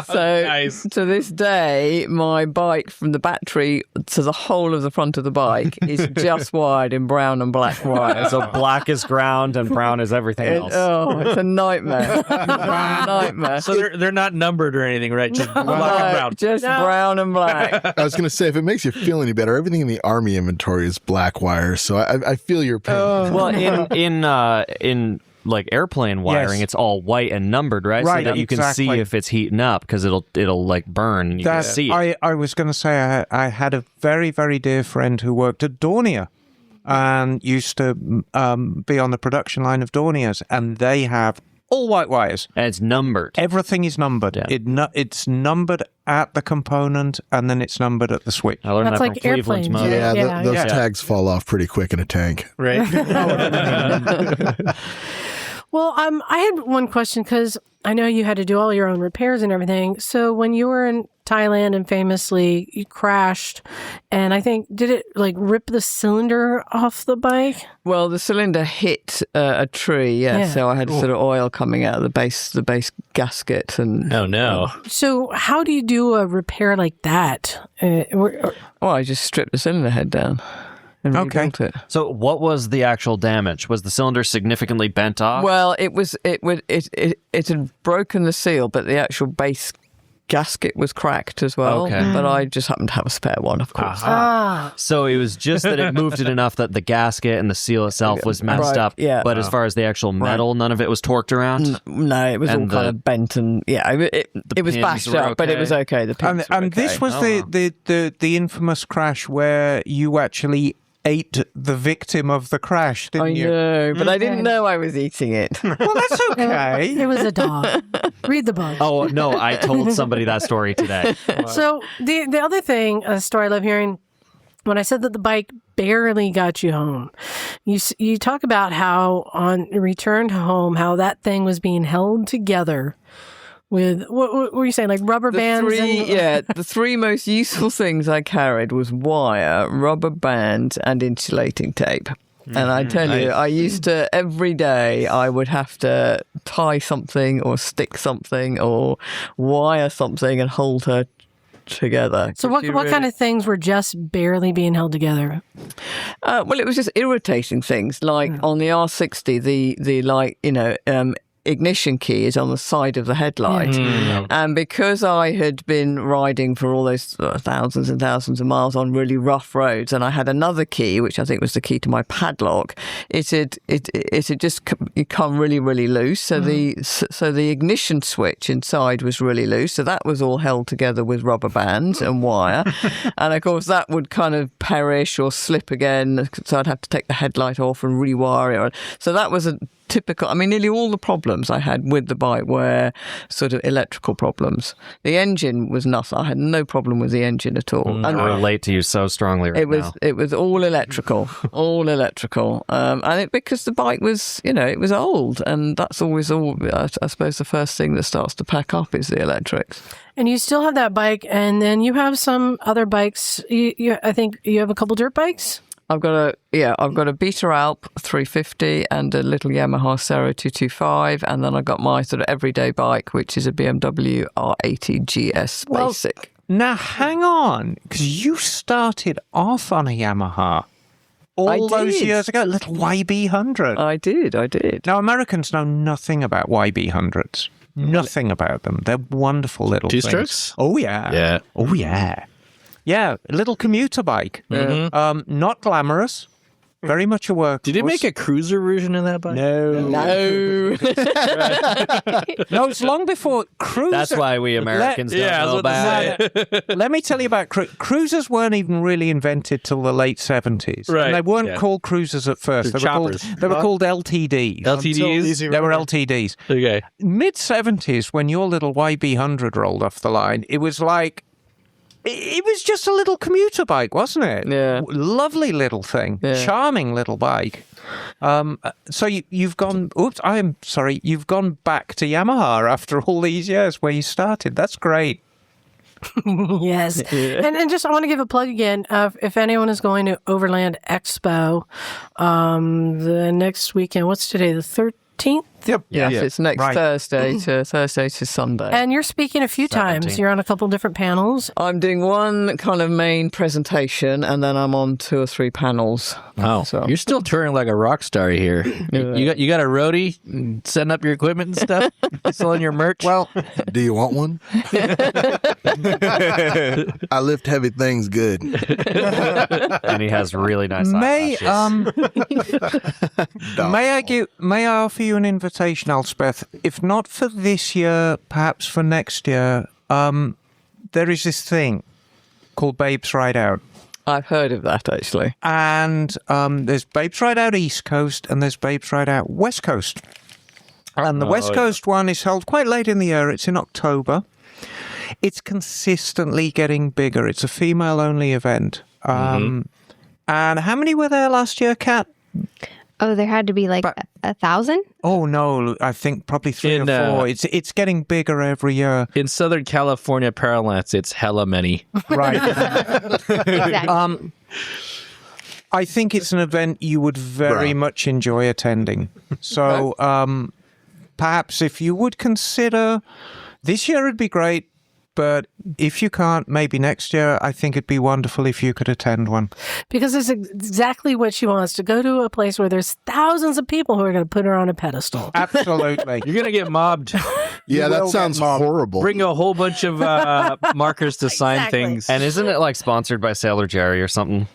So to this day, my bike from the battery to the whole of the front of the bike is just wired in brown and black wire. So black is ground and brown is everything else. It's a nightmare. Nightmare. So they're not numbered or anything, right? Just black and brown. Just brown and black. I was going to say, if it makes you feel any better, everything in the Army inventory is black wire, so I feel your pain. Well, in like airplane wiring, it's all white and numbered, right? So that you can see if it's heating up, because it'll like burn. And you can see it. I was going to say I had a very, very dear friend who worked at Dornier and used to be on the production line of Dorniers, and they have all white wires. And it's numbered. Everything is numbered. Yeah. It's numbered at the component, and then it's numbered at the switch. I learned That's that like from Cleveland's airplanes. motor. Those tags fall off pretty quick in a tank. Right. Well, I had one question, because I know you had to do all your own repairs and everything. So when you were in Thailand and famously you crashed, and I think, did it like rip the cylinder off the bike? Well, the cylinder hit a tree, so I had sort of oil coming out of the base gasket. And oh no! So how do you do a repair like that? I just stripped the cylinder head down. And rebuilt it. So what was the actual damage? Was the cylinder significantly bent off? Well, it had broken the seal, but the actual base gasket was cracked as well. Okay. But I just happened to have a spare one, of course. So it was just that it moved it enough that the gasket and the seal itself was messed up. Yeah. But as far as the actual metal, none of it was torqued around? No, it was all kind of bent, and it was bashed up, but it was okay. The pins were okay. This was the infamous crash where you actually ate the victim of the crash, didn't you? I know, but I didn't know I was eating it. Well, that's okay. It was a dog. Read the book. Oh, no, I told somebody that story today. So the other thing, a story I love hearing, when I said that the bike barely got you home, you talk about how on return home, how that thing was being held together with, what were you saying, like rubber bands? The three most useful things I carried was wire, rubber bands, and insulating tape. And I tell you, I used to, every day, I would have to tie something or stick something or wire something and hold her together. So what kind of things were just barely being held together? Well, it was just irritating things, like on the R60, the ignition key is on the side of the headlight. And because I had been riding for all those thousands and thousands of miles on really rough roads, and I had another key, which I think was the key to my padlock, it had just come really, really loose. So the ignition switch inside was really loose. So that was all held together with rubber bands and wire. And of course, that would kind of perish or slip again. So I'd have to take the headlight off and rewire it. So that was a typical, nearly all the problems I had with the bike were sort of electrical problems. The engine was nothing. I had no problem with the engine at all. I relate to you so strongly right now. It was all electrical, all electrical. And because the bike was, it was old. And that's always I suppose the first thing that starts to pack up is the electrics. And you still have that bike, and then you have some other bikes. I think you have a couple dirt bikes? I've got a Beta Alp 350 and a little Yamaha Sero 225, and then I've got my sort of everyday bike, which is a BMW R80 GS Basic. Now, hang on, because you started off on a Yamaha all those years ago, little YB100. I did. Now, Americans know nothing about YB100s. Nothing about them. They're wonderful little things. Two-strokes? Oh, yeah. Yeah. Oh, yeah. Yeah, a little commuter bike. Not glamorous. Very much a workhorse. Did you make a cruiser version of that bike? No. No, it's long before cruiser. That's why we Americans don't know about it. Let me tell you about cruisers. Weren't even really invented till the late 70s. Right. And they weren't called cruisers at first. They were called LTDs. LTDs? They were LTDs. Okay. Mid-70s, when your little YB100 rolled off the line, it was like, it was just a little commuter bike, wasn't it? Yeah. Lovely little thing. Yeah. Charming little bike. So you've gone... Oops, I'm sorry. You've gone back to Yamaha after all these years where you started. That's great. Yes. Yeah. And just I want to give a plug again. If anyone is going to Overland Expo the next weekend, what's today, the 13th? Yep. Yes, it's next Thursday to Sunday. And you're speaking a few times. You're on a couple different panels. I'm doing one kind of main presentation, and then I'm on 2 or 3 panels. Wow. So. You're still touring like a rock star here. You got a roadie setting up your equipment and stuff, selling your merch. Well, do you want one? I lift heavy things good. And he has really nice eyelashes. May I offer you an invitation, Elspeth? If not for this year, perhaps for next year. There is this thing called Babes Ride Out. I've heard of that, actually. And there's Babes Ride Out East Coast and there's Babes Ride Out West Coast. And the West Coast one is held quite late in the year. It's in October. It's consistently getting bigger. It's a female-only event. And how many were there last year, Kat? Oh, there had to be like 1,000? Oh, no, I think probably 3 or 4. It's getting bigger every year. In Southern California parlance, it's hella many. Right. Exactly. I think it's an event you would very much enjoy attending. So perhaps if you would consider, this year would be great. But if you can't, maybe next year, I think it'd be wonderful if you could attend one. Because it's exactly what she wants, to go to a place where there's thousands of people who are going to put her on a pedestal. Absolutely. You're going to get mobbed. Yeah, that sounds horrible. Bring a whole bunch of markers to sign things. And isn't it like sponsored by Sailor Jerry or something?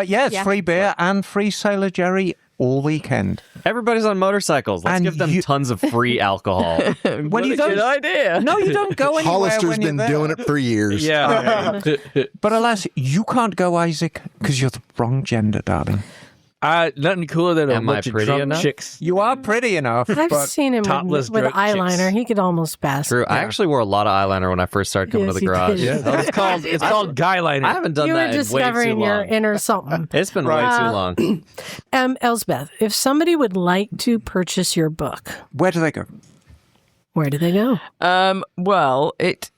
Yes, free beer and free Sailor Jerry all weekend. Everybody's on motorcycles. Let's give them tons of free alcohol. What a good idea. No, you don't go anywhere. Hollister's been doing it for years. Yeah. But alas, you can't go, Isaac, because you're the wrong gender, darling. Nothing cooler than a bunch of drunk chicks. You are pretty enough. I've seen him with eyeliner. Chicks. He could almost pass. True. I actually wore a lot of eyeliner when I first started coming to the garage. Yeah. It's called guy liner. I haven't done that in way too long. You were discovering your inner something. It's been way too long. Elspeth, if somebody would like to purchase your book, where do they go? Where do they go? Well, it's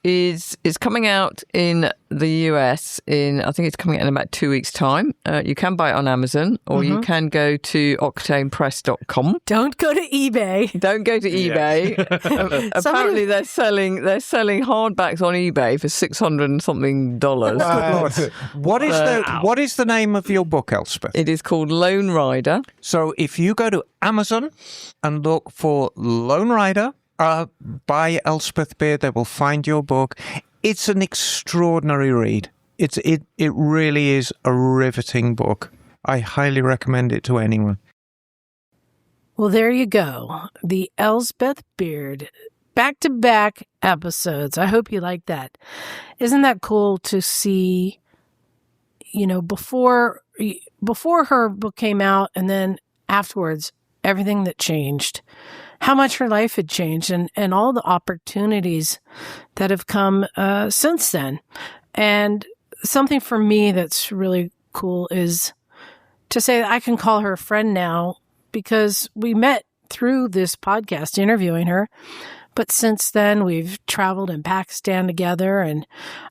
coming out in the US I think it's coming out in about 2 weeks' time. You can buy it on Amazon or you can go to octanepress.com. Don't go to eBay. Don't go to eBay. Apparently they're selling hardbacks on eBay for $600 and something. What is the name of your book, Elspeth? It is called Lone Rider. So if you go to Amazon and look for Lone Rider, by Elspeth Beard, they will find your book. It's an extraordinary read. It really is a riveting book. I highly recommend it to anyone. Well, there you go. The Elspeth Beard back-to-back episodes. I hope you like that. Isn't that cool to see, before her book came out and then afterwards, everything that changed. How much her life had changed and all the opportunities that have come since then. And something for me that's really cool is to say that I can call her a friend now because we met through this podcast interviewing her. But since then, we've traveled in Pakistan together, and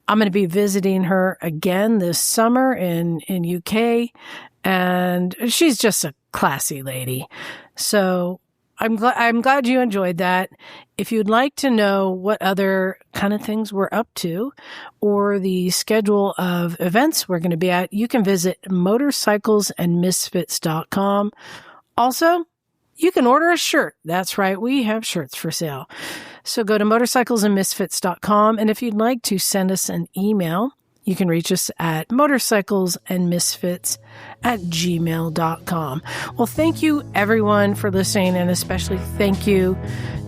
I'm going to be visiting her again this summer in UK. And she's just a classy lady. So I'm glad you enjoyed that. If you'd like to know what other kind of things we're up to or the schedule of events we're going to be at, you can visit motorcyclesandmisfits.com. Also, you can order a shirt. That's right. We have shirts for sale. So go to motorcyclesandmisfits.com. And if you'd like to send us an email, you can reach us at motorcyclesandmisfits@gmail.com. Well, thank you, everyone, for listening, and especially thank you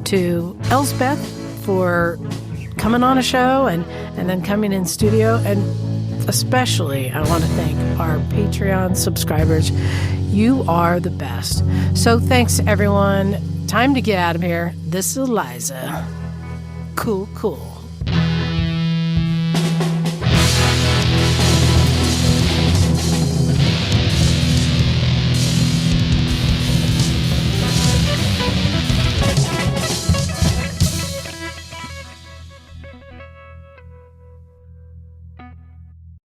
to Elspeth for coming on a show and then coming in studio. And especially, I want to thank our Patreon subscribers. You are the best. So thanks, everyone. Time to get out of here. This is Eliza. Cool.